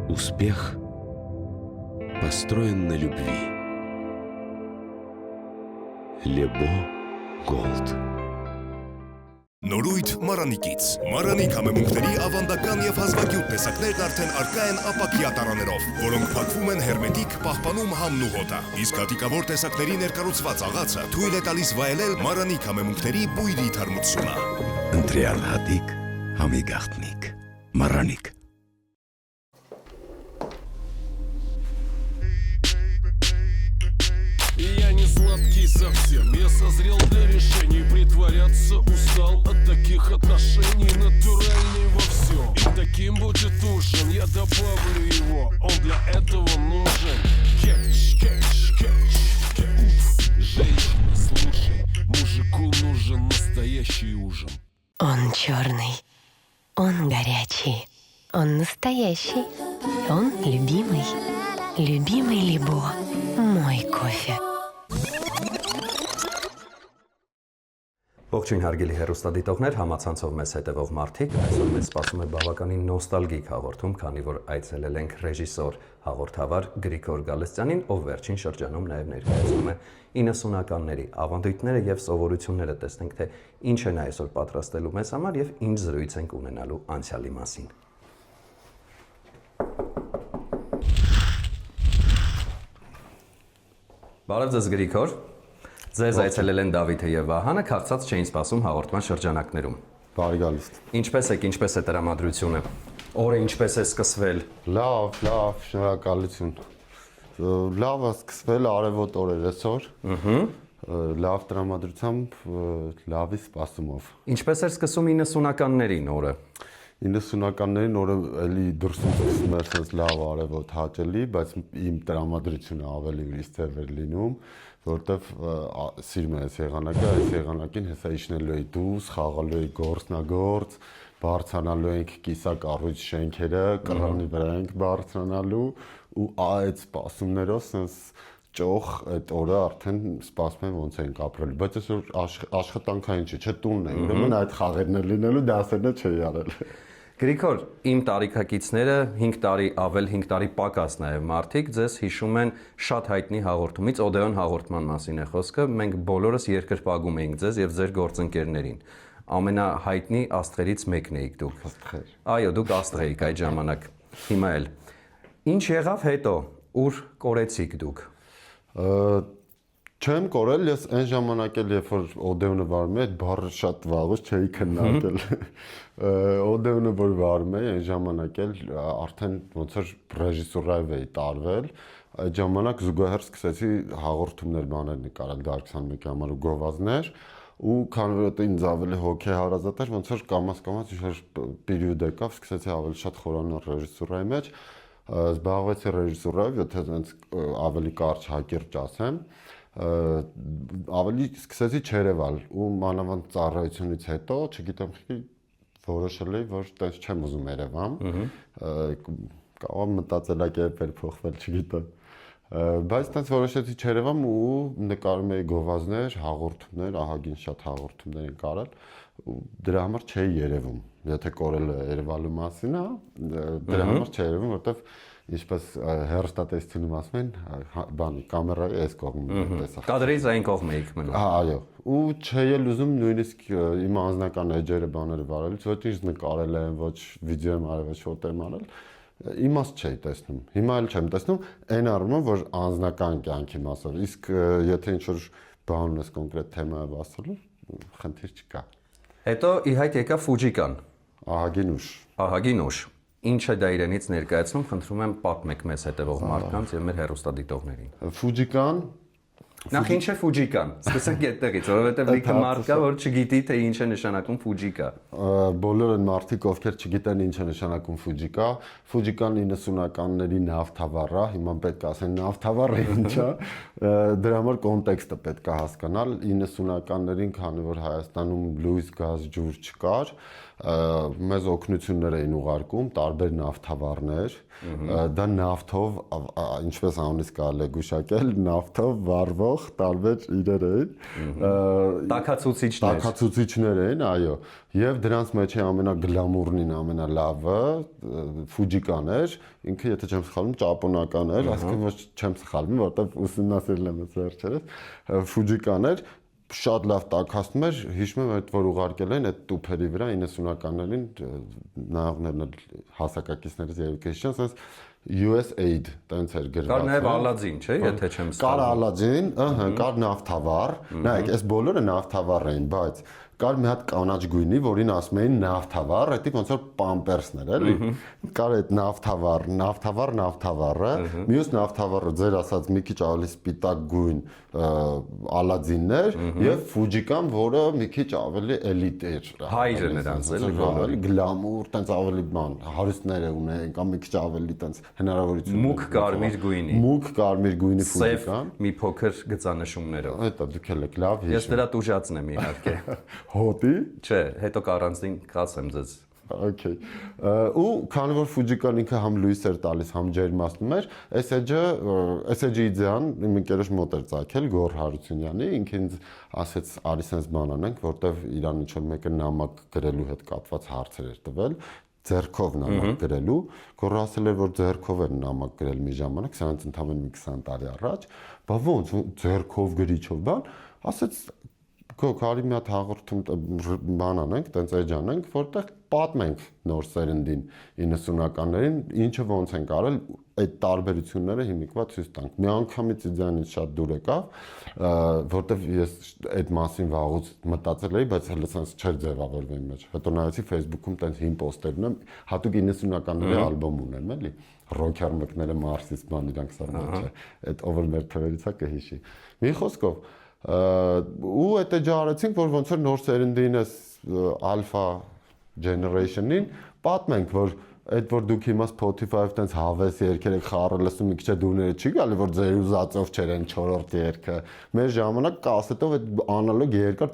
Успех построен на любви. Лебо Голд. Նորույթ Մարանիկից։ Մարանիկ համեմունքների ավանդական եւ հազվագյուտ տեսակներն արդեն առկա են ապակյա տարաներով, որոնք փակվում են հերմետիկ, պահպանում համն ու հոտը։ Իսկ հատիկավոր տեսակների ներկառուցված աղացը թույլ է տալիս վայելել Մարանիկ համեմունքների բույրի թարմությունը։ Ընտրյալ հատիկ, համի գաղտնիք, Մարանիկ։ Я не сладкий совсем, я созрел для решений. Притворяться устал от таких отношений. Натуральный во всем, и таким будет ужин. Я добавлю его, он для этого нужен. Кетч, кетч, кетч, кетч. Женщина, слушай, мужику нужен настоящий ужин. Он черный, он горячий, он настоящий, он любимый. Любимый Лебо, мой кофе. Ողջույն հարգելի հեռուստադիտողներ, համացանցով մեզ հետևող մարդիկ, այսօր մեզ սպասում է բավականին նոստալգիկ հաղորդում, քանի որ այցելել ենք ռեժիսոր հաղորդավար Գրիգոր Գալստյանին, ով վերջին շրջանում նաև ներկայացնում է 90-ականների ավանդույթները եւ սովորությունները, տեսնենք թե ինչ են այսօր պատրաստելու մեզ համար եւ ինչ զրույց ենք ունենալու անցյալի մասին։ Բարև ձեզ Գրիգոր։ Ձեզ այցելել են Դավիթը եւ Վահանը, քաղցած չէին սպասում հաղորդման շրջանակներում։ Բարի գալիս։ Ինչպես է տրամադրությունը։ Օրը ինչպես է սկսվել։ Լավ, շնորհակալություն։ Լավ է սկսվել արևոտ օրեր այսօր։ Լավ տրամադրությամբ, լավի սպասումով։ Ինչպես էր սկսում 90-ականներին օրը։ 90-ականներին օրը էլի դուրսում սկսում էր sense լավ արևոտ հաճելի, բայց իմ տրամադրությունը ավելի ուրիշ ձև էր լինում, որտեվ սիրում եմ այս եղանակին հեսա իջնելու էի դուրս, խաղալու էի գործնագործ, բարձրանալու ենք կիսակառույց շենքերը, կռանի վրա ենք բարձրանալու ու այդ սպասումներով sense ճոխ այդ օրը արդեն սպասում եմ ոնց ենք ապրել, բայց այսօր աշխատանքային չէ, տունն է, ուրեմն այդ խաղերն են լինելու, դասերն չի արել։ Գրիգոր, իմ տարիքակիցները 5 տարի պակաս նաև մարդիկ ձեզ հիշում են շատ հայտնի հաղորդումից, Օդեոն հաղորդման մասին է խոսքը, մենք բոլորս երկրպագում էինք ձեզ եւ ձեր գործընկերներին։ Ամենահայտնի աստղերից մեկն էիք դուք։ Աստղեր։ Այո, դուք աստղ էիք այդ ժամանակ։ Հիմա էլ։ Ինչ եղավ հետո, ուր կորեցիք դուք։ Չեմ կորել, ես այն ժամանակ էլ երբ որ Օդեոնը վարում էի, այդ բառը շատ վաղուց չէի քննարկել։ Օդեոնը որ վարում էի, այն ժամանակ էլ արդեն ոնց որ ռեժիսուրայով էի տարվել, այդ ժամանակ զուգահեռ սկսեցի հաղորդումներ բաներ նկարել Դարքսանմեկի համար ու գովազդներ, ու քանի որ դա ինձ ավելի հոգեհարազատ էր, ոնց որ կամաց ինչ-որ պերիոդ եկավ, սկսեցի ավելի շատ խորանալ ռեժիսուրայի մեջ, զբաղվեցի ռեժիսուրայով, եթե այնց ավելի կարճ հակիրճ ասեմ, ավելի սկսեցի չերևալ ու մանավանդ ծառայությունից հետո, չգիտեմ, որոշել էի, որ տենց չեմ ուզում երևամ, կարող մտածելակերպեր փոխվել, չգիտեմ, բայց տենց որոշեցի չերևամ ու նկարում էի գովազդներ, հաղորդումներ, ահագին շատ հաղորդումներ ենք արել ու դրա համար չէի երևում, եթե կորել երևալու մասին, դրա համար չէի երևում, որտեվ ինչպես հեռուստատեսությունում ասում են, բանի կամերայի այս կողմում տեսա։ Կադրից այն կողմ էիք մնում։ Այո, ու չէի էլ ուզում նույնիսկ իմ անձնական էջերը բաները վարելուց, ոչ ինչ նկարել եմ, ոչ վիդեո եմ արել, ոչ ֆոտո եմ արել, իմաստ չէի տեսնում։ Հիմա էլ չեմ տեսնում, այն առումով, որ անձնական կյանքի մասով, իսկ եթե ինչ-որ բան ունես կոնկրետ թեմայով ասելու, խնդիր չկա։ Հետո ի հայտ եկավ Ֆուջիկան։ Ահագին ուշ։ Ինչ է դա իրենից ներկայացնում, խնդրում եմ պատմեք մեզ հետևող մարդկանց եւ մեր հեռուստադիտողներին։ Ֆուջիկան Նախ ինչ է Ֆուջիկան։ Սկսենք այդտեղից, որովհետեւ լիքը մարդ կա, որ չգիտի թե ինչ է նշանակում Ֆուջիկա։ Բոլոր այն մարդիկ, ովքեր չգիտեն ինչ է նշանակում Ֆուջիկա, Ֆուջիկան 90-ականների նավթավառ է, հիմա պետք է ասեն նավթավառը ինչ է, Դրա համար կոնտեքստը պետք է հասկանալ 90-ականներին, քանի որ Հայաստանում լույս, գազ, ջուր չկար, մեզ օգնություններ էին ուղարկում տարբեր նավթավարներ, դա նավթով, ինչպես անունից կարելի է գուշակել, նավթով վառվող տարբեր իրեր էին, տաքացուցիչներ էին, այո, եւ դրանց մեջ է ամենագլամուրնին, ամենալավը Ֆուջիկան էր, ինքը եթե չեմ սխալվում ճապոնական էր, այսինքն ոչ չեմ սխալվում, որովհետեւ ուսումնասիրել եմ այս վերջերս, Ֆուջիկան էր, շատ լավ տաքացնում էր, հիշում եմ այդ որ ուղարկել են այդ տուփերի վրա 90-ականներին նավներն հասակակիցներից երևի քիչ ասես USAID տենց էր գրված։ Կար նաև Ալադին, չէ՞, եթե չեմ սխալվում։ Կար Ալադին, կար նավթավար, նայեք, այս բոլորը նավթավար էին, բայց կար մի հատ կանաչ գույնի, որին ասում էին նավթավար, դա ոնց որ պամպերսներ, էլի։ Կար այդ նավթավարը, մյուս նավթավարը ձեր ասած մի քիչ ավելի սպիտակ գույն Ալադինն էր եւ Ֆուջիկան, որը մի քիչ ավելի էլիտ էր։ Հայրը նրանց էլի գլամուր, տենց ավելի բան, հարուստները ունեն, կամ մի քիչ ավելի տենց հնարավորություն։ Մուգ կարմիր գույնի։ Մուգ կարմիր գույնի Ֆուջիկան։ Մի փոքր գծանշումներով։ Հետո դուք էլ եք լավ հիշում։ Ես դրա տուժածն եմ իհարկե։ Հոտի։ Չէ, հետո կառանձին կասեմ ձեզ։ Okay. Ու քանի որ Ֆուջիկան ինքը համ լույս էր տալիս, համ ջերմացնում էր, SG իդեան իմ ընկերոջ մոտ էր ծագել Գոռ Հարությունյանի, ինքը ինձ ասեց արի sense բան անենք, որտեվ իրան ինչ որ մեկը նամակ գրելու հետ կապված հարցեր էր տվել, ձեռքով նամակ գրելու, Գոռը ասել էր որ ձեռքով են նամակ գրել մի ժամանակ, սրանց ընդամենը մի 20 տարի առաջ, բա ոնց ձեռքով գրիչով բան, ասեց Կարի մի հատ հաղորդում բան անենք, տենց էջ անենք, որտեղ պատմենք նոր սերնդին 90-ականներին, ինչը ոնց են կարել այդ տարբերությունները հիմիկվա ցույց տանք։ Մի անգամից իդեանից շատ դուր եկավ, որտեղ ես այդ մասին վաղուց մտածել էի, բայց հենց sense չէր ձևավորվել իմ մեջ։ Հետո նայեցի Facebook-ում տենց հին պոստեր ունեմ, հատուկ 90-ականների ալբոմ ունեմ, էլի։ Ռոքեր մկները մարսիստ բան իրանք սա չէ։ Այդ ով որ մեր թվերից է կհիշի։ Մի խոսքով ու այդ էջը արեցինք, որ ոնց որ նոր սերնդին էս alpha generation-ին պատմենք, որ այդ որ դուք հիմա Spotify-ով տենց հավես երգեր եք խառը լսում, մի քիչ դուները չի գալի, որ ձեր ուզածով չեր են 4-րդ երգը։ Մեր ժամանակ կասետով այդ անալոգ երկար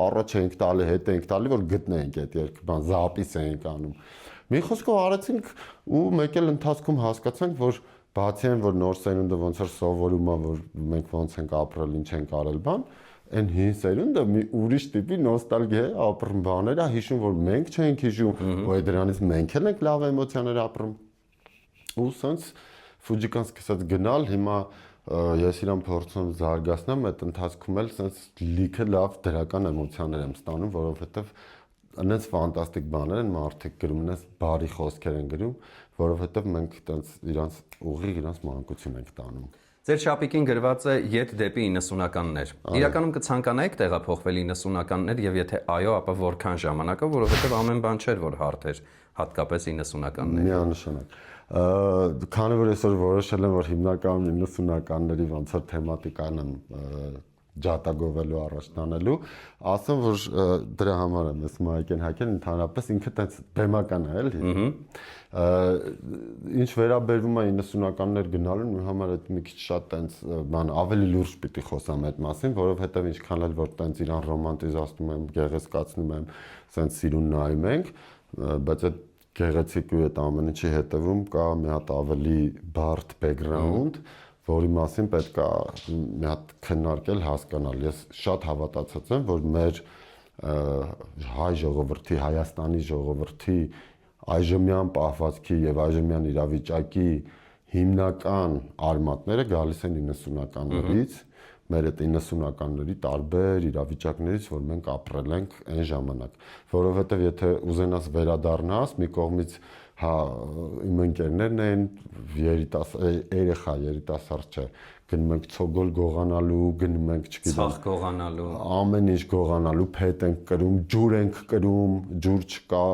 առաջ էինք տալի, հետ էինք տալի, որ գտնեինք այդ երգը, բան զապիս էինք անում։ Մի խոսքով արեցինք ու մեկ էլ ընթացքում հասկացանք, որ բացի այն որ նոր սերունդը ոնց որ սովորում է որ մենք ոնց ենք ապրել, ինչ ենք արել բան, այն հին սերունդը մի ուրիշ տիպի նոստալգիա է ապրում բաներ, հիշում որ մենք չենք հիշում, ու դրանից մենք էլ ենք լավ էմոցիաներ ապրում։ Ու սենց Ֆուջիկան սկսեց գնալ, հիմա ես իրան փորձում եմ զարգացնեմ, այդ ընթացքում էլ սենց լիքը լավ դրական էմոցիաներ եմ ստանում, որովհետև այնպես ֆանտաստիկ բաներ են մարդիկ գրում, այնպես բարի խոսքեր են գրում, որովհետև մենք տենց իրանց ուղիղ իրանց մանկություն ենք տանում։ Ձեր շապիկին գրված է յետ դեպի 90-ականներ։ Իրականում կցանկանայիք տեղափոխվել 90-ականներ եւ եթե այո, ապա որքան ժամանակով, որովհետև ամեն բան չէր որ հարթ էր, հատկապես 90-ականները։ Միանշանակ։ Քանի որ այսօր որոշել եմ որ հիմնականում 90-ականների ոնց որ թեմատիկան եմ ջատագովելու առաջ տանելու, ասեմ որ դրա համար եմ ես մայքեն հակել, ընդհանրապես ինքը տենց բեմական է, էլի։ Ինչ վերաբերվում է 90-ականներ գնալուն, մի համար այդ մի քիչ շատ տենց բան ավելի լուրջ պիտի խոսամ այդ մասին, որովհետև ինչքան էլ որ տենց իրան ռոմանտիզացնում եմ, գեղեցկացնում եմ, սենց սիրուն նայում ենք, բայց այդ գեղեցիկ ու այդ ամեն ինչի հետևում կա մի հատ ավելի բարդ background, որի մասին պետք է մի հատ քննարկել, հասկանալ։ Ես շատ հավատացած եմ, որ մեր հայ ժողովրդի, Հայաստանի ժողովրդի այժմյան պահվածքի եւ այժմյան իրավիճակի հիմնական արմատները գալիս են 90-ականներից, մեր այդ 90-ականների տարբեր իրավիճակներից, որ մենք ապրել ենք այն ժամանակ, որովհետեւ եթե ուզենաս վերադառնաս, մի կողմից հա իմ ընկերներն են երիտասարդ չէ, գնում ենք ցոգոլ գողանալու, գնում ենք, չգիտեմ, ցախ գողանալու, ամեն ինչ գողանալու, փետ ենք կրում, ջուր ենք կրում, ջուր չկա,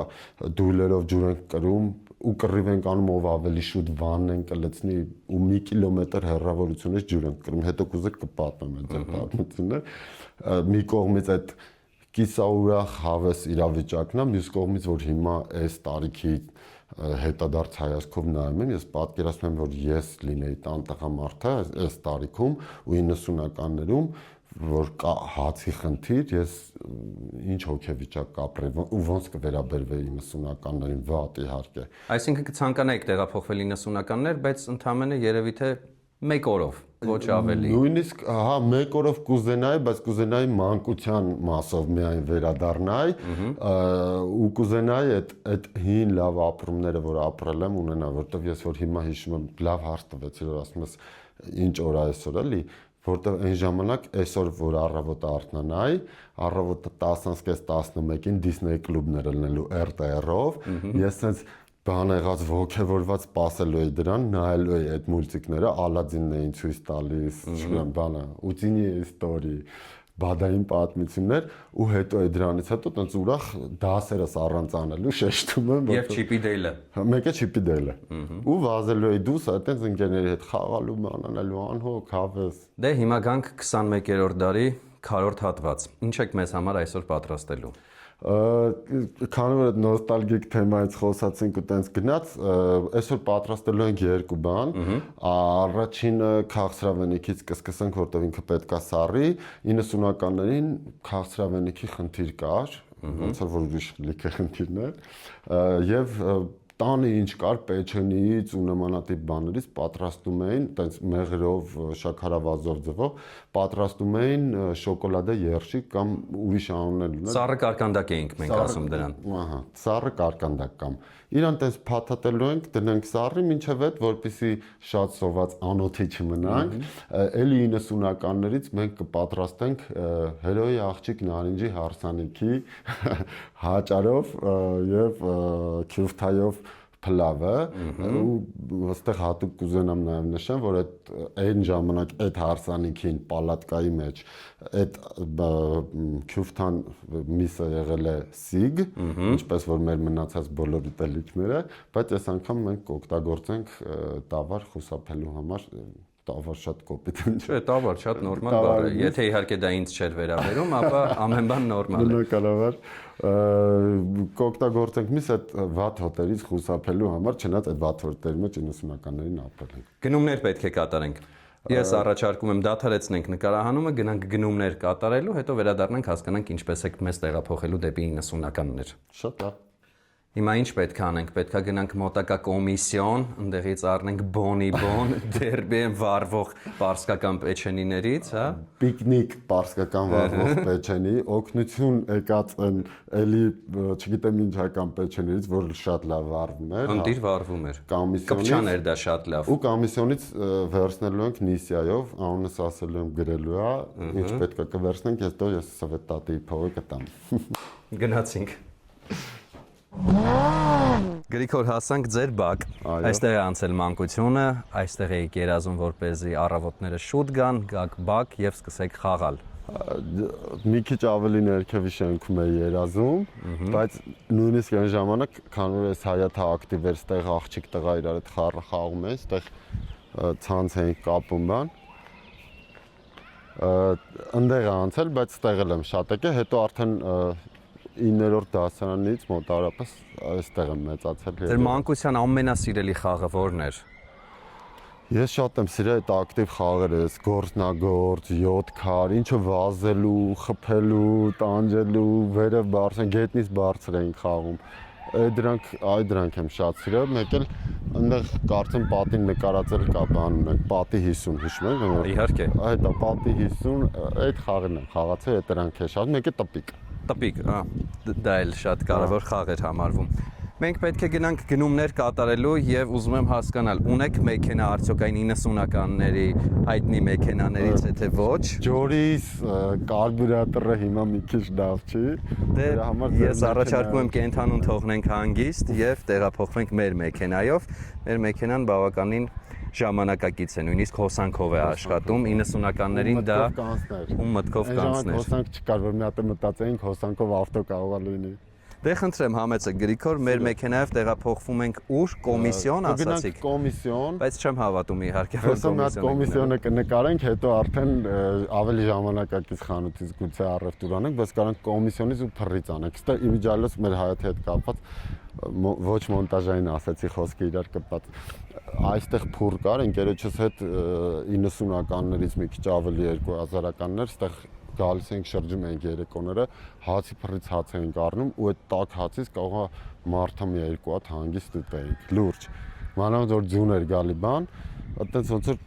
դույլերով ջուր ենք կրում ու կռիվ ենք անում ով ավելի շուտ վանն են կլցնի ու մի կիլոմետր հեռավորությունից ջուր ենք կրում, հետո կուզեք կպատմեմ այդ պատմությունները, մի կողմից այդ կիսաուրախ հավես իրավիճակն է, մյուս կողմից որ հիմա այս տարիքի հետադարձ հայացքով նայում եմ, ես պատկերացնում եմ, որ ես լինեի տանտղամարդը այս տարիքում ու 90-ականներում, որ կա հացի խնդիր, ես ինչ հոգեվիճակ կապրեի ու ոնց կվերաբերվեի 90-ականներին, վատ իհարկե։ Այսինքն կցանկանայիք տեղափոխվել 90-ականներ, բայց ընդհանրապես երևի թե մեկ օրով, ոչ ավելի։ Նույնիսկ, հա, մեկ օրով կուզենայի, բայց կուզենայի մանկության մասով միայն վերադառնայի ու կուզենայի այդ հին լավ ապրումները, որ ապրել եմ, ունենալ, որտեղ ես որ հիմա հիշում եմ, լավ հարց տվեցի, որ ասում ես ինչ օր է այսօր էլի, որտեղ այն ժամանակ այսօր որ առավոտը արթնանայի, առավոտը 10:30-11-ին Disney կլուբներ ելնելու RTR-ով, ես sense բան եղած ողջավորված սպասելու էի դրան, նայելու էի այդ մուլտիկները, Ալադինն էին ցույց տալիս, չգիտեմ, բանը, Ուտինի истории, բադային պատմություններ ու հետո է դրանից հետո տենց ուրախ դասերս առանց անելու շեշտում եմ Եվ չիպի դեյլը։ մեկը չիպի դելը ու վազելու էի դուս այդտենց ընկերների հետ խաղալու մանանալու անհոգ հավես Դե հիմա գանք 21-րդ դարի քառորդ հատված։ Ինչ եք մեզ համար այսօր պատրաստելու։ Քանի որ այդ նոստալգիկ թեմայից խոսացինք ու տենց գնաց, այսօր պատրաստելու ենք երկու բան։ Առաջինը քաղցրավենիքից կսկսենք, որտեղ ինքը պետքա սառի, 90-ականներին քաղցրավենիքի խնդիր կար, ոնց որ ուրիշ լիքը խնդիրներ, եւ տանը ինչ կար պեչենիից ու նմանատիպ բաներից պատրաստում էին, տենց մեղրով, շաքարավազով ձևով պատրաստում էին շոկոլադե երշիկ կամ ուրիշ անուններ ուներ։ Սառը կարկանդակ էինք մենք ասում դրան։ Ահա, սառը կարկանդակ կամ։ Իրան տենց փաթաթելու ենք, դնենք սառի, մինչև այդ որպեսի շատ սոված անոթի չմնանք, էլի 90-ականներից մենք կպատրաստենք հերոյի աղջիկ նարինջի հարսանիքի հաճարով եւ քյուֆթայով փլավը ու այստեղ հատուկ կուզենամ նաև նշեմ, որ այն ժամանակ այդ հարսանիքին պալատկայի մեջ այդ քյուֆթան միսը եղել է սիգ, ինչպես որ մեր մնացած բոլոր ուտելիքները, բայց այս անգամ մենք կօգտագործենք տավար խուսափելու համար տավար շատ կոպիտ է։ Չէ, տավար շատ նորմալ բառ է։ Եթե իհարկե դա ինձ չէր վերաբերում, ապա ամեն բան նորմալ է։ Բնականաբար կօգտագործենք միս այդ վատ հոտերից խուսափելու համար, չնայած այդ վատ հոտերի մեջ 90-ականներին ապրել ենք։ Գնումներ պետք է կատարենք։ Ես առաջարկում եմ դադարեցնենք նկարահանումը, գնանք գնումներ կատարելու, հետո վերադառնանք հասկանանք ինչպես է մեզ տեղափոխելու դեպի 90-ականներ։ Շատ է։ Հիմա ինչ պետք է անենք, պետք է գնանք մոտակա կոմիսիոն, ընդեղից առնենք բոնի-բոն, դերբեն վառվող պարսկական պեչենիներից, հա։ Պիկնիկ պարսկական վառվող պեչենի, օգնություն եկած են էլի, չգիտեմ ինչական պեչեներից, որ շատ լավ վառվում էր։ Ընտիր վառվում էր։ Կոմիսիոնից Կպչաներ դա շատ լավ։ ու կոմիսիոնից վերցնելու ենք նիսիայով, անունս ասելու եմ գրելու է, ինչ պետք է կվերցնենք, հետո ես սովետատի փողը կտամ։ Գնացինք։ Գրիգոր, հասանք ձեր բակ։ Այո։ Այստեղ է անցել մանկությունը, այստեղ եք երազում, որպեսզի առավոտները շուտ գան, գաք բակ եւ սկսեք խաղալ։ Մի քիչ ավելի ներքևի շենքում է երազում, բայց նույնիսկ այն ժամանակ, քանի որ այս հայաթա ակտիվ էր, այդտեղ աղջիկ տղա իրար հետ խառը խաղում էին, այդտեղ ցանց էին կապում բան։ Ընդեղ է անցել, բայց այստեղ եմ շատ եկել, հետո արդեն 9-րդ դասարանից մոտավորապես այստեղ եմ մեծացել։ Ձեր մանկության ամենասիրելի խաղը ո՞րն էր։ Ես շատ եմ սիրել այդ ակտիվ խաղերը, գործնագործ, 7 քար, ինչը վազելու, խփելու, տանջելու, վերև բարձր, գետնից բարձր էին խաղում։ Դրանք եմ շատ սիրել, մեկ էլ այնտեղ կարծեմ պատին նկարածել կա բան ունենք, պատի 50, հիշում եք։ Իհարկե։ Այդ է պատի 50, այդ խաղերն եմ խաղացել, այդ դրանք է շատ, մեկ է տպիկ։ Տպիկ, դա էլ շատ կարևոր խաղ էր համարվում։ Մենք պետք է գնանք գնումներ կատարելու եւ ուզում եմ հասկանալ, ունեք մեքենա արդյոք այն 90-ականների հայտնի մեքենաներից է թե ոչ։ Ջորիս կարբուրատորը հիմա մի քիչ լավ չի։ Դե ես առաջարկում եմ կենթանուն թողնենք հանգիստ եւ տեղափոխվենք մեր մեքենայով։ Մեր մեքենան բավականին ժամանակակից է, նույնիսկ հոսանքով է աշխատում, 90-ականներին դա ում մտքով կանցներ։ Հոսանք չկար, որ մի հատ մտածեինք հոսանքով ավտո կարող է լինի։ Դե խնդրեմ համեցը Գրիգոր, մեր մեքենայով տեղափոխվում ենք ուր կոմիսիոն ասացիք։ Կոմիսիոն։ Բայց չեմ հավատում իհարկե որ Հեսա մի հատ կոմիսիոնը կնկարենք, հետո արդեն ավելի ժամանակակից խանութից գուցե առևտուր անենք, բայց կարանք կոմիսիոնից ու փռից անենք։ Ստե իմիջիալոս մեր հայոց հետ կապված ոչ մոնտաժային ասացի խոսքը իրար կպած։ Այստեղ փուր կար, ընկերոջս հետ 90-ականներից մի քիչ ավելի 2000-ականներ, այստեղ գալիս ենք շրջում ենք երեկոները, հացի փռից հաց ենք առնում ու այդ տաք հացից կարող է մարդը մի երկու հատ հանգիստ ուտեինք, լուրջ։ Մանավանդ որ ձուն էր գալի բան, այդտենց ոնց որ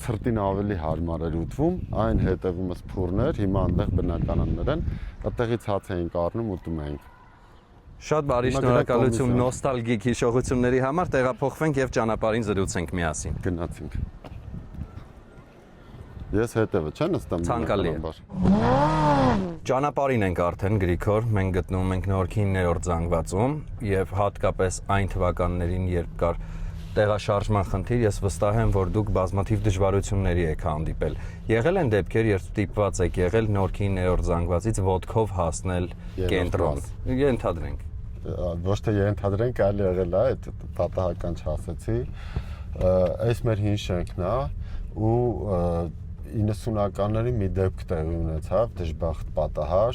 ցրտին ավելի հարմար էր ուտվում, այն հետևումս փուրներ, հիմա այնտեղ բնականաններ են, այդտեղից հաց ենք առնում ուտում ենք։ Շատ բարի, շնորհակալություն նոստալգիկ հիշողությունների համար, տեղափոխվենք եւ ճանապարհին զրուցենք միասին։ Գնացինք։ Ես հետևը չեմ նստեմ։ Ցանկալի է։ Ճանապարհին ենք արդեն Գրիգոր, մենք գտնվում ենք Նորքի 9-րդ զանգվածում եւ հատկապես այն թվականներին, երբ կար տեղաշարժման խնդիր, ես վստահ եմ, որ դուք բազմաթիվ դժվարությունների եք հանդիպել։ Եղել են դեպքեր, երբ ստիպված եք եղել Նորքի 9-րդ զանգվածից ոտքով հասնել կենտրոն։ Ենթադրենք։ Ոչ թե ենթադրենք, այլ եղել է, այդ պատահական չասեցի։ Այս մեր հին շենքն է ու 90-ականների մի դեպք տեղի ունեցավ, դժբախտ պատահար,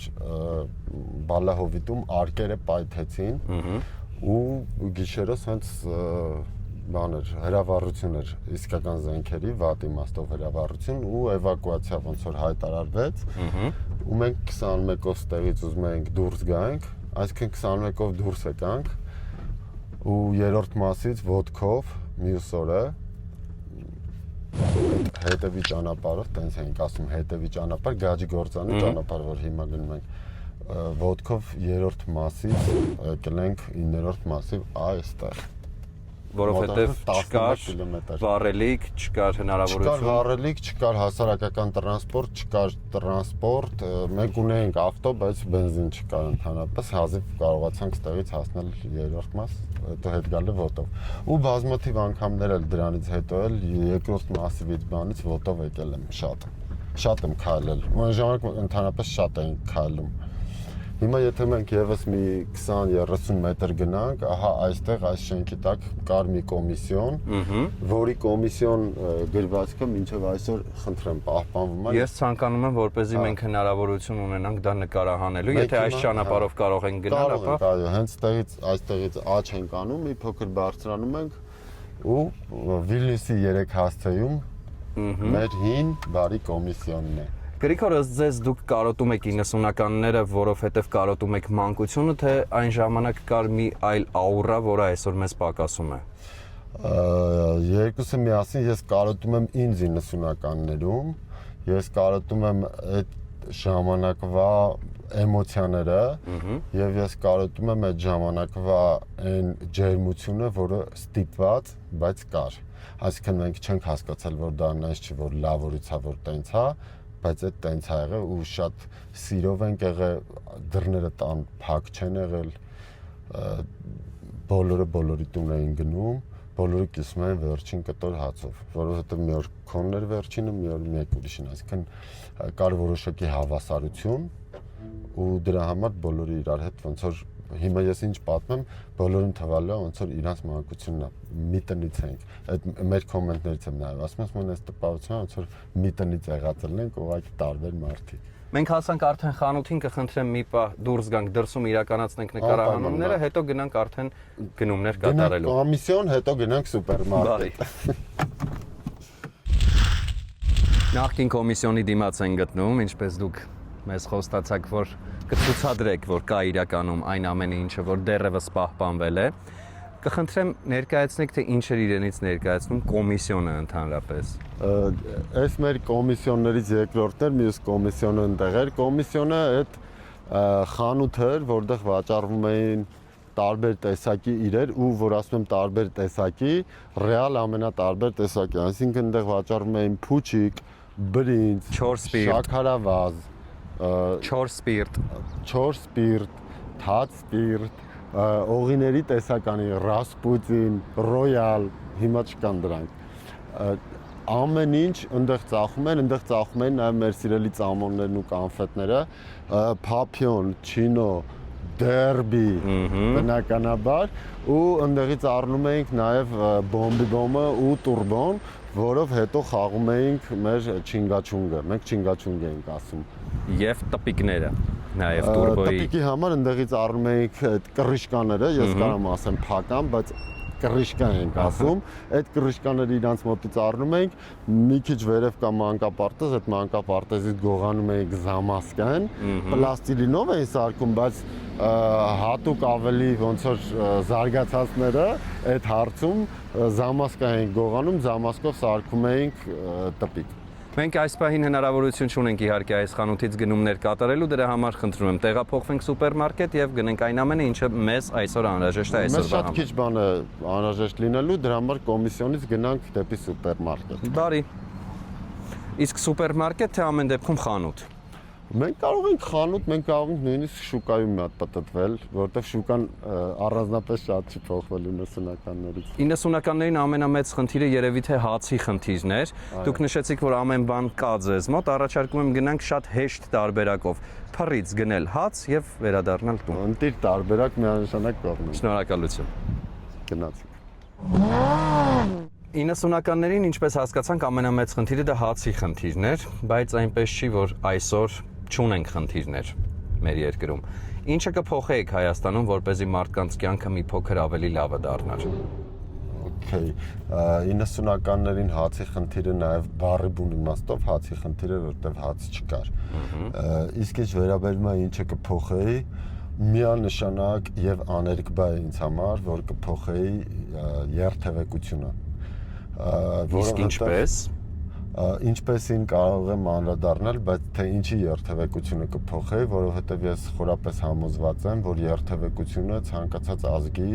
բալահովիտում արկերը պայթեցին ու գիշերս հենց բաներ, հրավառություն էր իսկական զենքերի, վատ իմաստով հրավառություն ու էվակուացիա ոնց որ հայտարարվեց ու մենք 21-ով ստեղից ուզում էինք դուրս գանք, այսինքն 21-ով դուրս եկանք ու երրորդ մասից ոտքով մյուս օրը հետևի ճանապարհով, տենց ենք ասում, հետևի ճանապարհ, Գաջի գործանի ճանապարհ, որ հիմա գնում ենք ոտքով երրորդ մասից եկենք 9-րդ մասով այստեղ։ Որովհետև չկար վառելիք, չկար հնարավորություն։ Չկար վառելիք, չկար հասարակական տրանսպորտ, մենք ունեինք ավտո, բայց բենզին չկար ընդհանրապես, հազիվ կարողացանք ստեղից հասնել երրորդ մաս, հետո հետ գալը ոտով։ Ու բազմաթիվ անգամներ էլ դրանից հետո էլ երկրորդ մասից բանից ոտով եկել եմ շատ եմ քայլել։ Ու այն ժամանակ ընդհանրապես շատ էինք քայլում։ Հիմա եթե մենք եւս մի 20-30 մետր գնանք, ահա այստեղ այս շենքի տակ կար մի կոմիսիոն, որի կոմիսիոն գրվածքը մինչև այսօր խնդրեմ պահպանվում է։ Ես ցանկանում եմ, որպեսզի մենք հնարավորություն ունենանք դա նկարահանելու, եթե այս ճանապարհով կարող ենք գնալ, ապա այո, հենց այստեղից աճ ենք անում, մի փոքր բարձրանում ենք ու Վիլնյուսի 3 հասցեում մեր հին բարի կոմիսիոնն է։ Գրիգոր, ըստ ձեզ դուք կարոտում եք 90-ականները, որովհետև կարոտում եք մանկությունը, թե այն ժամանակ կար մի այլ աուրա, որը այսօր մեզ պակասում է։ Երկուսը միասին ես կարոտում եմ ինձ 90-ականներում, ես կարոտում եմ այդ ժամանակվա էմոցիաները եւ ես կարոտում եմ այդ ժամանակվա այն ջերմությունը, որը ստիպված, բայց կար։ Այսինքն մենք չենք հասկացել, որ դա այնպես չի, որ լավորից է, որ տենց է, բայց այդ տենց է եղել ու շատ սիրով ենք եղել, դռները տան փակ չեն եղել, բոլորի տուն էին գնում, բոլորը կիսում էին վերջին կտոր հացով, որովհետև մի օր քոնն էր վերջինը, մի օր մեկ ուրիշին, այսինքն կար որոշակի հավասարություն ու դրա համար բոլորը իրար հետ ոնց որ հիմա ես ինչ պատմեմ, բոլորին թվալու է ոնց որ իրանց մանկությունն է, մի տնից ենք, այդ մեր կոմենտներից եմ նայում, ասում եմ այս տպավորությունը ոնց որ մի տնից եղածել ենք, ուղղակի տարբեր մարդիկ։ Մենք հասանք արդեն խանութին, կխնդրեմ մի պահ դուրս գանք, դրսում իրականացնենք նկարահանումները, հետո գնանք արդեն գնումներ կատարելու։ Գնանք կոմիսիոն, հետո գնանք սուպերմարկետ։ Նախկին կոմիսիոնի դիմաց են գտնվում, ինչպես դուք մեզ խոստացաք, որ կցուցադրեք, որ կա իրականում այն ամենը, ինչը որ դեռևս պահպանվել է։ Կխնդրեմ ներկայացնեք, թե ինչ էր իրենից ներկայացնում կոմիսիոնը ընդհանրապես։ Այս մեր կոմիսիոններից երկրորդն էր, մյուս կոմիսիոնը ընդեղ էր։ Կոմիսիոնը այդ խանութ էր, որտեղ վաճառվում էին տարբեր տեսակի իրեր ու որ ասում եմ տարբեր տեսակի, ռեալ ամենատարբեր տեսակի, այսինքն այնտեղ վաճառվում էին փուչիկ, բրինձ, 4 սպիրտ, շաքարավազ, 4 սպիրտ, 4 սպիրտ, թաց սպիրտ, օղիների տեսականի, ռասպուտին, ռոյալ, հիմա չկան դրանք։ Ամեն ինչ այնտեղ ծախում են նաև մեր սիրելի ծամոններն ու կանֆետները, փափիոն, չինո, դերբի բնականաբար ու ընդեղից առնում էինք նաև բոմբը ու տուրբոն, որով հետո խաղում էինք մեր չինգաչունգը, մենք չինգաչունգ էինք ասում։ Եվ տպիկները, նաև տուրբոյի։ Տպիկի համար ընդեղից առնում էինք այդ կռիշկաները, ես կարամ ասեմ փական, բայց կռիշկա ենք ասում, այդ կռիշկաները իրանց մոտից առնում ենք, մի քիչ վերև կա մանկապարտեզ, այդ մանկապարտեզից գողանում էինք զամասկան, պլաստիլինով էին սարքում, բայց հատուկ ավելի ոնց որ զարգացածները այդ հարցում զամասկա էինք գողանում, զամասկով սարքում էինք տպիկ։ Մենք այս պահին հնարավորություն չունենք իհարկե այս խանութից գնումներ կատարելու, դրա համար խնդրում եմ տեղափոխվենք սուպերմարկետ եւ գնենք այն ամենը, ինչը մեզ այսօր անհրաժեշտ է այսօրվա համար։ Մեզ շատ քիչ բան է անհրաժեշտ լինելու, դրա համար կոմիսիոնից գնանք դեպի սուպերմարկետ։ Բարի։ Իսկ սուպերմարկետ թե ամեն դեպքում խանութ։ Մենք կարող ենք խանութ, մենք կարող ենք նույնիսկ շուկայում մի հատ պատտվել, որովհետև շուկան առանձնապես շատ չի փոխվել 90-ականներից։ 90-ականներին ամենամեծ խնդիրը երևի թե հացի խնդիրն էր։ Դուք նշեցիք, որ ամեն բան կա ձեզ մոտ, առաջարկում եմ գնանք շատ հեշտ տարբերակով։ Փռից գնել հաց եւ վերադառնալ տուն։ Ընտիր տարբերակ միանշանակ կողմն։ Շնորհակալություն։ Գնացինք։ 90-ականներին, ինչպես հասկացանք, ամենամեծ խնդիրը դա հացի խնդիրն էր, բայց այնպես չի, որ այսօր չունենք խնդիրներ մեր երկրում։ Ինչը կփոխեիք Հայաստանում, որպեսզի մարդկանց կյանքը մի փոքր ավելի լավը դառնար։ Okay, 90-ականներին հացի խնդիրը նաև բառի բուն իմաստով հացի խնդիրը, որտեղ հաց չկար։ Իսկ ինչ վերաբերում է ինչը կփոխեի, միանշանակ եւ աներկբա է ինձ համար, որ կփոխեի երթևեկությունը։ Իսկ ինչպես։ Ինչպեսին կարող եմ անդրադառնալ, բայց թե ինչի երթևեկությունը կփոխեի, որովհետև ես խորապես համոզված եմ, որ երթևեկությունը ցանկացած ազգի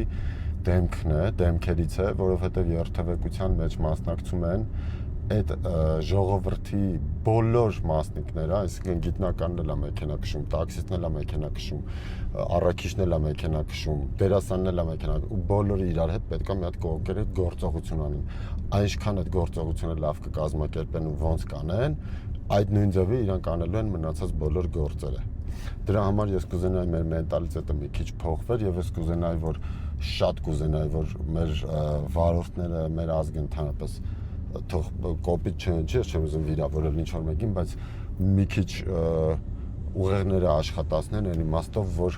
դեմքն է, դեմքերից է, որովհետև երթևեկության մեջ մասնակցում են այդ ժողովրդի բոլոր մասնիկները, այսինքն գիտնականն էլ է մեքենա քշում, տաքսիստն էլ է մեքենա քշում, առաքիչն էլ է մեքենա քշում, դերասանն էլ է մեքենա, ու բոլորը իրար հետ պետք է մի հատ կողքերից գործողություն անեն։ Այնքան այդ գործողությունը լավ կկազմակերպեն ու ոնց կանեն, այդ նույն ձևի իրանք անելու են մնացած բոլոր գործերը։ Դրա համար ես կուզենայի մեր մենտալիտետը մի քիչ փոխվեր եւ ես կուզենայի, որ շատ կուզենայի, որ մեր վարորդները, մեր ազգը ընդհանրապես թող կոպիտ չընչի, ես չեմ ուզում վիրավորել ինչ-որ մեկին, բայց մի քիչ ուղեղները աշխատացնեն այն իմաստով, որ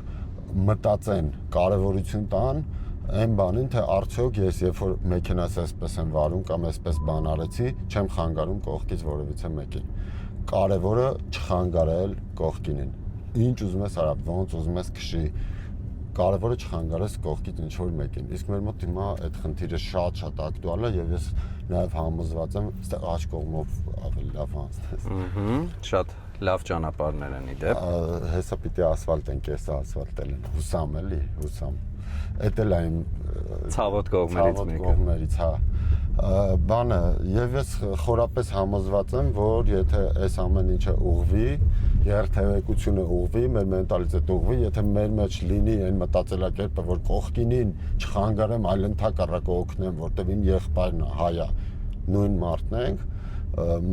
մտածեն, կարևորություն տան այն բանին, թե արդյոք ես երբ որ մեքենաս այսպես եմ վարում կամ այսպես բան արեցի, չեմ խանգարում կողքից որևիցե մեկին։ Կարևորը չխանգարել կողքինին։ Ինչ ուզում ես արա, ոնց ուզում ես քշի, կարևորը չխանգարես կողքից ինչ-որ մեկին։ Իսկ մեր մոտ հիմա այդ խնդիրը շատ ակտուալ է եւ ես նաև համոզված եմ, այստեղ աջ կողմով ավելի լավ անցնես։ Շատ լավ ճանապարհներ են իդեպ։ Հեսա պիտի ասֆալտ են, կեսը ասֆալտել են, հուսամ էլի, հուսամ։ Էդ էլ այն ցավոտ կողմերից մեկը։ Ցավոտ կողմերից, հա։ Բանը, եւ ես խորապես համոզված եմ, որ եթե այս ամեն ինչը ուղղվի, երթևեկությունը ուղղվի, մեր մենտալիտետը ուղղվի, եթե մեր մեջ լինի այն մտածելակերպը, որ կողքինին չխանգարեմ, այլ ընդհակառակը օգնեմ, որտեղ իմ եղբայրն է, հայա, նույն մարդն ենք,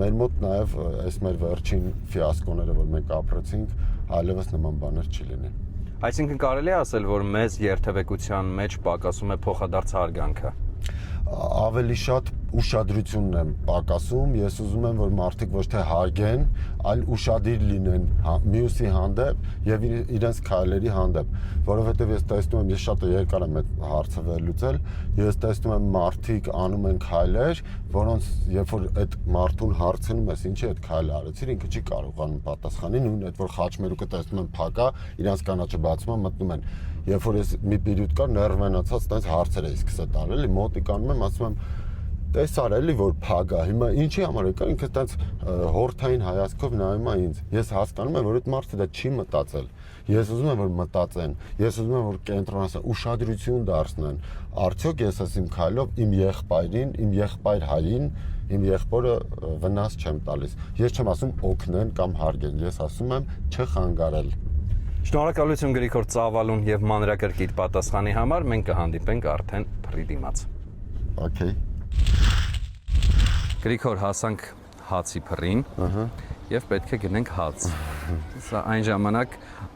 մեր մոտ նաև այս մեր վերջին ֆիասկոները, որ մենք ապրեցինք, այլևս նման բաներ չի լինի։ Այսինքն կարելի է ասել, որ մեզ երթևեկության մեջ պակասում է փոխադարձ հարգանքը։ Ավելի շատ ուշադրությունն եմ պակասում, ես ուզում եմ, որ մարդիկ ոչ թե հարգեն, այլ ուշադիր լինեն մյուսի հանդեպ եւ իրենց քայլերի հանդեպ, որովհետեւ ես տեսնում եմ, ես շատ երկար եմ այդ հարցը վերլուծել, ես տեսնում եմ մարդիկ անում են քայլեր, որոնց երբ որ այդ մարդուն հարցնում ես ինչի այդ քայլը արեցիր, ինքը չի կարողանում պատասխանել, նույն այդ որ խաչմերուկը տեսնում են փակա, իրանց կանաչը բացում են, մտնում են։ Երբ որ ես մի պիրուտ կար ներվենացած, տես հարցեր էի սկսել տալ, էլի մոտիկանում եմ, ասում եմ տեսար էլի որ փագա, հիմա ինչի համար եկա, ինքը տենց հորթային հայացքով նայում է ինձ։ Ես հասկանում եմ, որ այդ մարդը դա չի մտածել։ Ես ուզում եմ որ մտածեն, ես ուզում եմ որ կենտրոնացնեն, ուշադրություն դարձնեն։ Արդյոք ես ասեմ քայլով իմ եղբայրին, իմ եղբայր հային, իմ եղբորը վնաս չեմ տալիս։ Ես չեմ ասում օգնեն կամ հարգեն, ես ասում եմ չխանգարել։ Շնորհակալություն Գրիգոր ծավալուն եւ մանրակրկիտ պատասխանի համար, մենք կհանդիպենք արդեն փռի դիմաց։ Okay. Գրիգոր, հասանք հացի փռին եւ պետք է գնենք հաց։ Սա այն ժամանակ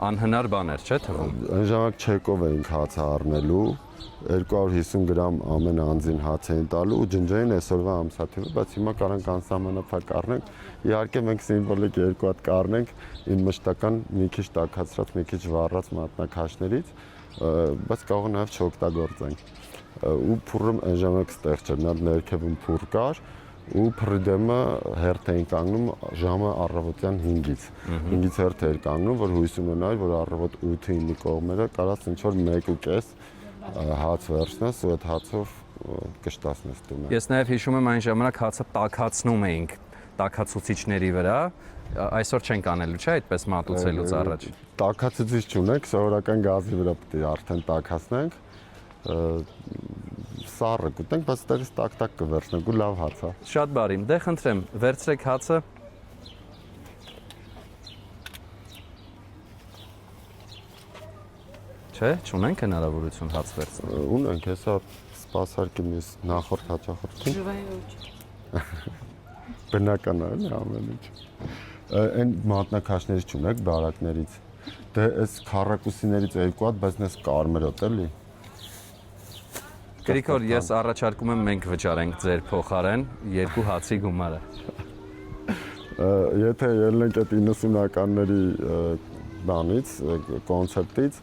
անհնար բան էր, չէ՞ թվում։ Այն ժամանակ չեկով էինք հացը առնելու, 250 գրամ ամեն անձին հաց էին տալու ու ջնջային այսօրվա ամսաթիվը, բայց հիմա կարանք անսահմանափակ առնենք։ Իհարկե մենք սիմվոլիկ 2 հատ կառնենք իմ մշտական մի քիչ տաքացրած, մի քիչ վառած մատնաքաշներից, բայց կարող է նաև չօգտագործենք։ Ու փուրը այն ժամանակ ստեղ չէր, նա ներքևում փուր կար ու փռի դեմը հերթ էին կանգնում ժամը առավոտյան 5-ից։ 5-ից հերթ էր կանգնում, որ հույս ունենայի, որ առավոտ 8-9 կողմերը կարաս ինչ որ 1.5 հաց վերցնես ու այդ հացով կշտացնես տունը։ Ես նաև հիշում եմ այն ժամանակ հացը տաքացնում էինք տաքացուցիչների վրա, այսօր չենք անելու, չէ՞, այդպես մատուցելուց առաջ։ Տաքացուցիչ չունենք, սովորական գազի վրա պետք է արդեն տաքացնենք։ Սառը կուտենք, բայց դերս տակ-տակ կվերցնենք ու լավ հաց է։ Շատ բարի, դե խնդրեմ, վերցրեք հացը։ Չէ, չունենք հնարավորություն հաց վերցնել։ Ունենք, հեսա սպասարկի միս նախորդ հաճախորդին։ Բնական է, ամեն ինչ։ Այն մատնաքաշներից չունեք, բարակներից։ Դե այս քառակուսիներից 2 հատ, բայց նես կարմերոտ էլի։ Գրիգոր, ես առաջարկում եմ մենք վճարենք ձեր փոխարեն 2 հացի գումարը։ Եթե ելնենք այդ 90-ականների բանից, կոնցեպտից,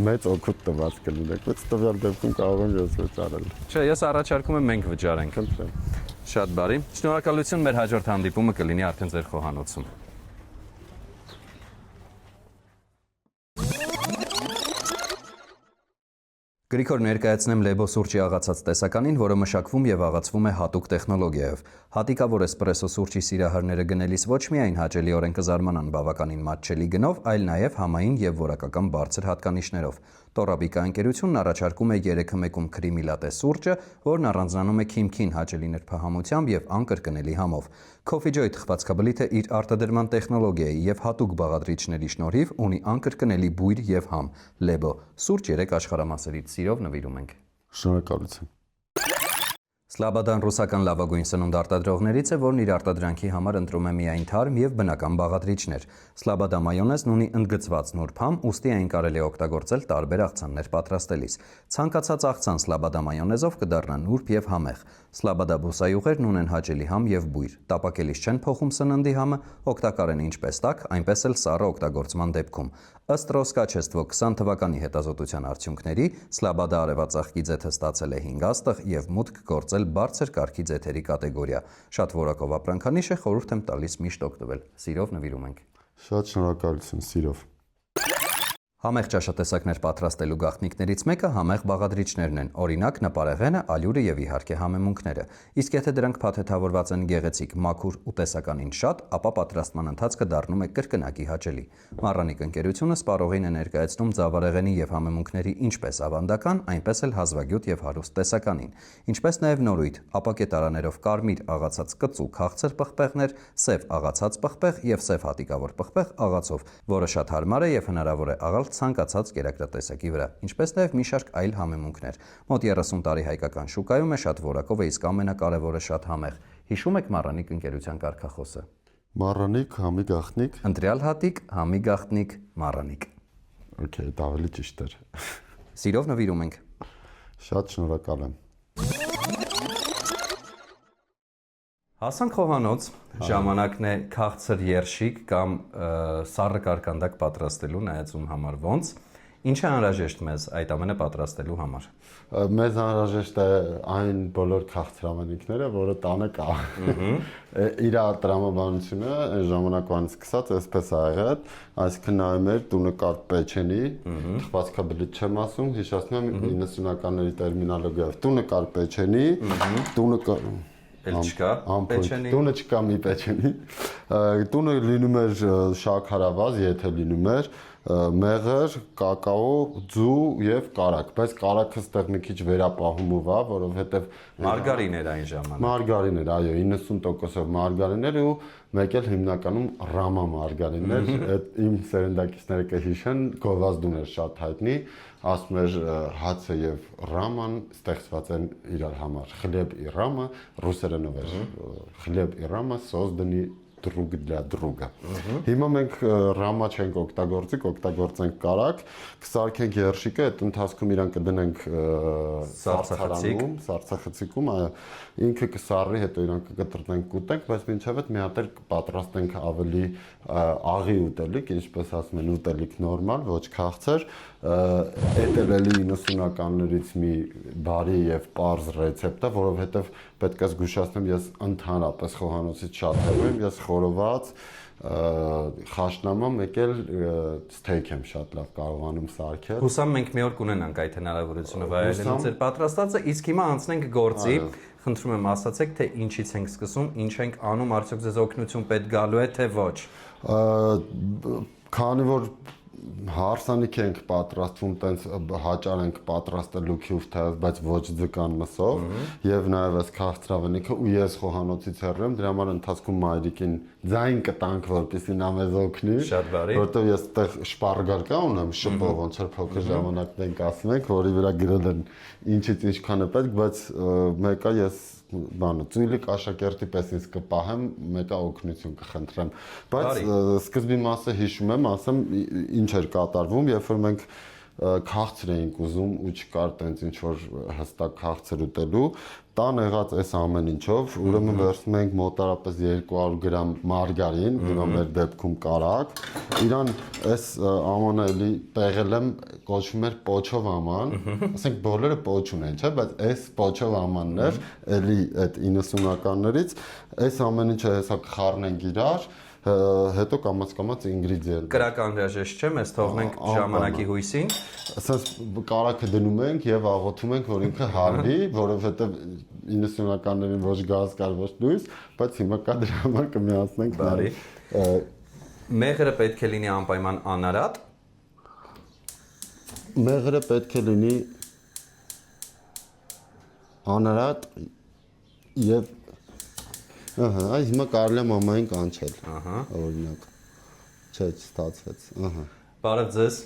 մեծ օգուտ տված կլինեք, բայց տվյալ դեպքում կարող եմ ես վճարել։ Չէ, ես առաջարկում եմ մենք վճարենք։ Խնդրեմ։ Շատ բարի։ Շնորհակալություն, մեր հաջորդ հանդիպումը կլինի արդեն ձեր խոհանոցում։ Գրիգոր, ներկայացնեմ Լեբո սուրճի աղացած տեսականին, որը մշակվում եւ աղացվում է հատուկ տեխնոլոգիայով։ Հատիկավոր էսպրեսո սուրճի սիրահարները գնելիս ոչ միայն հաճելիորեն կզարմանան բավականին մատչելի գնով, այլ նաեւ համային եւ որակական բարձր հատկանիշներով։ Տորաբիկա ընկերությունն առաջարկում է 3-1-ում քրիմի լատե սուրճը, որն առանձնանում է քիմքին հաճելի նրբահամությամբ եւ անկրկնելի համով։ Coffee Joy թխվածքաբլիթը իր արտադրման տեխնոլոգիայի եւ հատուկ բաղադրիչների շնորհիվ ունի անկրկնելի բույր եւ համ։ Լեբո սուրճ 3 աշխարհամասերից սիրով նվիրում ենք։ Շնորհակալություն։ Սլաբադան ռուսական լավագույն սնունդ արտադրողներից է, որն իր արտադրանքի համար ընտրում է միայն թարմ եւ բնական բաղադրիչներ։ Սլաբադա մայոնեզն ունի ընդգծված նուրբ համ, ուստի այն կարելի է օգտագործել տարբեր աղցաններ պատրաստելիս։ Ցանկացած աղցան սլաբադա մայոնեզով կդառնա նուրբ եւ համեղ։ Սլաբադա բուսայուղերն ունեն հաճելի համ եւ բույր։ Տապակելիս չեն փոխում սննդի համը, օգտակար են ինչպես տաք, այնպես էլ սառը օգտագործման դեպքում։ Ըստ Ռոսկաչեստվո 20 թվականի հետազոտության արդյունքների, Սլաբադա արևածաղկի ձեթը ստացել է 5 աստղ եւ մուտք գործել բարձր կարգի ձեթերի կատեգորիա։ Շատ որակով ապրանքանիշ է, խորհուրդ եմ տալիս միշտ օգտվել։ Սիրով նվիրում ենք։ Շատ շնորհակալություն, սիրով։ Համեղ ճաշատեսակներ պատրաստելու գաղտնիքներից մեկը համեղ բաղադրիչներն են, օրինակ նպարեղենը, ալյուրը եւ իհարկե համեմունքները։ Իսկ եթե դրանք փաթեթավորված են գեղեցիկ, մաքուր ու տեսականին շատ, ապա պատրաստման ընթացքը դառնում է կրկնակի հաճելի։ Մառանիկ ընկերությունը սպառողին է ներկայացնում ձավարեղենի եւ համեմունքների ինչպես ավանդական, այնպես էլ հազվագյուտ եւ հարուստ տեսականին, ինչպես նաեւ նորույթ, ապակե տարաներով կարմիր աղացած կծու քաղցր պղպեղներ, սև աղացած պղպեղ եւ սև հատիկավոր պղպեղ աղացով, որը շատ հարմար է եւ հնարավոր է աղալ ցանկացած կերակրատեսակի վրա, ինչպես նաև մի շարք այլ համեմունքներ։ Մոտ 30 տարի հայկական շուկայում է շատ որակով է, իսկ ամենակարևորը շատ համեղ։ Հիշում եք Մառանիկ ընկերության կարգախոսը։ Մառանիկ, համի գաղտնիք։ Ընտրյալ հատիկ, համի գաղտնիք, Մառանիկ։ Okay, դա ավելի ճիշտ էր։ Սիրով նվիրում ենք։ Շատ շնորհակալ եմ։ Հասանք խոհանոց, ժամանակն է քաղցր երշիկ կամ սառը կարկանդակ պատրաստելու նայածում համար ոնց։ Ինչ է անհրաժեշտ մեզ այդ ամենը պատրաստելու համար։ Մեզ անհրաժեշտ է այն բոլոր քաղցրամենիքները, որը տանը կա։ Իր տրամաբանությունը այն ժամանակվանից սկսած այսպես ա եղել, այսինքն նայում էր տունը կար պեչենի, թխվածքաբլիթ չեմ ասում, հիշեցնում եմ 90-ականների տերմինոլոգիայով։ Տունը կար պեչենի, տունը կար Չկա պեչենի։ Տունը չկա մի պեչենի։ Տունը լինում էր շաքարավազ, եթե լինում էր, մեղր, կակաո, ձու եւ կարակ, բայց կարակը ստեղ մի քիչ վերապահումով է, որովհետեւ մարգարին էր այն ժամանակ։ Մարգարին էր, այո, 90%-ով մարգարին էր ու մեկ էլ հիմնականում ռամա մարգարին էր։ Այդ իմ սերնդակիցները կհիշեն, գովազդուն էր շատ հայտնի, ասում էր հացը եւ ռաման ստեղծված են իրար համար։ Խլեբ ի ռամը ռուսերենով էր։ Խլեբ ի ռամը սոզդանի Друг для друга։ Հիմա մենք ռամա չենք օգտագործի, կօգտագործենք կարակ, կսարքենք երշիկը, այդ ընթացքում իրան կդնենք սառցախցիկում, ինքը կսառի, հետո իրան կկտրտնենք, կուտենք, բայց մինչև այդ մի հատ էլ կպատրաստենք ավելի աղի ուտելիք, ինչպես ասում են, ուտելիք նորմալ, ոչ քաղցր, այդ էլի 90-ականներից մի բարի եւ պարզ ռեցեպտ է, որովհետեւ պետք է զգուշացնեմ, ես ընդհանրապես խոհանոցից շատ հեռու եմ, ես խորոված խաշնամա մեկ էլ ստեյք եմ շատ լավ կարողանում սարքել։ Հուսամ մենք մի օր կունենանք այդ հնարավորությունը վայելելու ձեր պատրաստածը, իսկ հիմա անցնենք գործի։ Խնդրում եմ ասացեք, թե ինչից ենք սկսում, ինչ ենք անում, արդյոք ձեզ օգնություն պետք գալու է, թե ոչ։ Քանի որ հարսանիք ենք պատրաստվում, տենց հաճար ենք պատրաստելու քյուֆթայով, բայց ոչ ձկան մսով, եւ նաեւ այս քաղցրավենիքը ու ես խոհանոցից հեռու եմ, դրա համար ընթացքում մայրիկին ձայն կտանք, որպեսզի նա մեզ օգնի, որտեղ ես այդտեղ շպարգարկա ունեմ, շփով ոնց որ փոքր ժամանակն ենք ասում ենք, որի վրա գրել են ինչից ինչքան է պետք, բայց մեկը ես բանը ծույլի աշակերտի պես ինձ կպահեմ, մեկը օգնություն կխնդրեմ, բայց սկզբի մասը հիշում եմ, ասեմ ինչ էր կատարվում, երբ որ մենք քաղցր էինք ուզում ու չկար տենց ինչ որ հստակ քաղցր ուտելու, տան եղած այս ամեն ինչով, ուրեմն վերցնում ենք մոտարապես 200 գրամ մարգարին, հիմա մեր դեպքում կարակ, իրան այս ամանը էլի տեղել եմ, կոչվում էր պոչով աման, ասենք բոլորը պոչ ունեն, չէ, բայց այս պոչով ամանն էր, էլի այդ 90-ականներից, այս ամեն ինչը հեսա կխառնենք իրար, հետո կամաց ինգրեդիենտ։ Կրակ անհրաժեշտ չէ, մեզ թողնենք ժամանակի հույսին։ Ասես կարակը դնում ենք եւ աղոթում ենք, որ ինքը հալվի, որովհետեւ 90-ականներին ոչ գազ կար, ոչ լույս, բայց հիմա կա դրա համար կմիացնենք բարի։ Մեղրը պետք է լինի անպայման անարատ։ Մեղրը պետք է լինի անարատ եւ ահա, այս հիմա կարելի է մամային կանչել։ Ահա, օրինակ։ Չէ, չստացվեց։ Ահա։ Բարև ձեզ։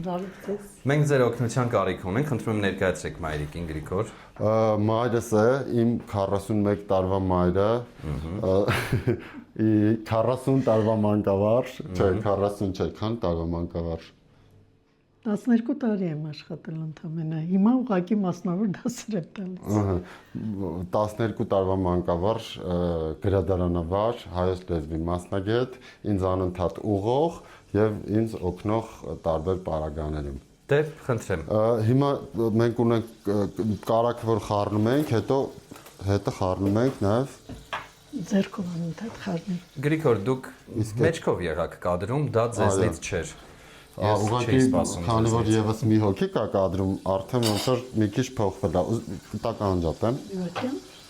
Բարև ձեզ։ Մենք ձեր օգնության կարիք ունենք, խնդրում եմ ներկայացրեք մայրիկին Գրիգոր։ Մայրս է, իմ 41 տարվա մայրը, 40 տարվա մանկավարժ, չէ, 40 չէ, քան տարվա մանկավարժ։ 12 տարի եմ աշխատել ընդամենը, հիմա ուղղակի մասնավոր դասեր եմ տալիս։ Ահա, 12 տարվա մանկավարժ, գրադարանավար, հայոց լեզվի մասնագետ, ինձ անընդհատ ուղղող եւ ինձ օգնող տարբեր պարագաներում։ Դե, խնդրեմ։ Հիմա մենք ունենք կարակը, որ խառնում ենք, հետո խառնում ենք նաեւ ձեռքով անընդհատ խառնում։ Գրիգոր, դուք մեջքով եղաք կադրում, դա ձեզնից չէր։ Ուղղակի քանի որ եւս մի հոգի կա կադրում, արդեն ոնց որ մի քիչ փոխվել է, տակ անջատեմ։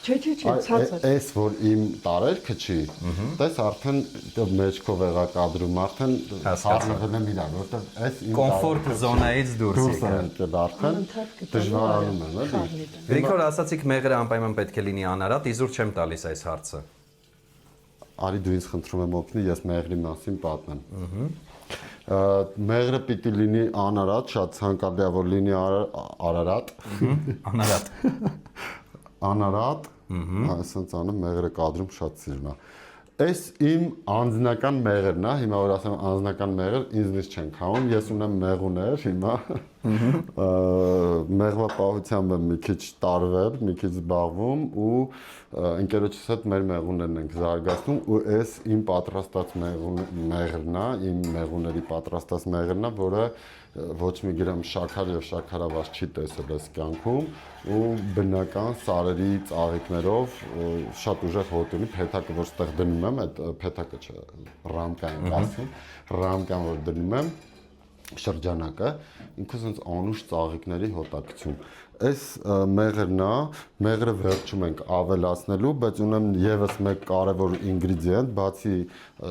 Չէ, ցածր։ Այս որ իմ տարերքը չի, տես արդեն մեջքով եղա կադրում, արդեն հարնվել եմ իրար, որտեղ այս իմ կոմֆորտ զոնայից դուրս եկել արդեն դժվարանում եմ, էլի։ Գրիգոր, ասացիք մեղրը անպայման պետք է լինի անարատ, իզուր չեմ տալիս այս հարցը։ Արի դու ինձ խնդրում եմ օգնի, ես մեղրի մասին պատմեմ։ Մեղրը պիտի լինի անարատ, շատ ցանկալի է որ լինի արարատ։ Անարատ։ Անարատ, այսպես անում մեղրը կադրում շատ սիրուն է։ Այս իմ անձնական մեղրն է, հիմա որ ասեմ անձնական մեղր, ինձնից չեն քանում, ես ունեմ մեղուներ հիմա։ Մեղվապահությամբ եմ մի քիչ տարվել, մի քիչ զբաղվում ու ընկերոջս հետ մեր մեղուներն ենք զարգացնում ու այս իմ պատրաստած մեղրն է, իմ մեղուների պատրաստած մեղրն է, որը ոչ մի գրամ շաքար եւ շաքարավազ չի տեսել այս կյանքում ու բնական սարերի ծաղիկներով շատ ուժեղ հոտ ունի, փեթակը որ ստեղ դնում եմ, այդ փեթակը չէ, ռամկան ասում, ռամկան որ դնում եմ շրջանակը, ինքը sense անուշ ծաղիկների հոտակցում։ Այս մեղրն է, մեղրը վերջում ենք ավելացնելու, բայց ունեմ եւս մեկ կարևոր ինգրեդիենտ, բացի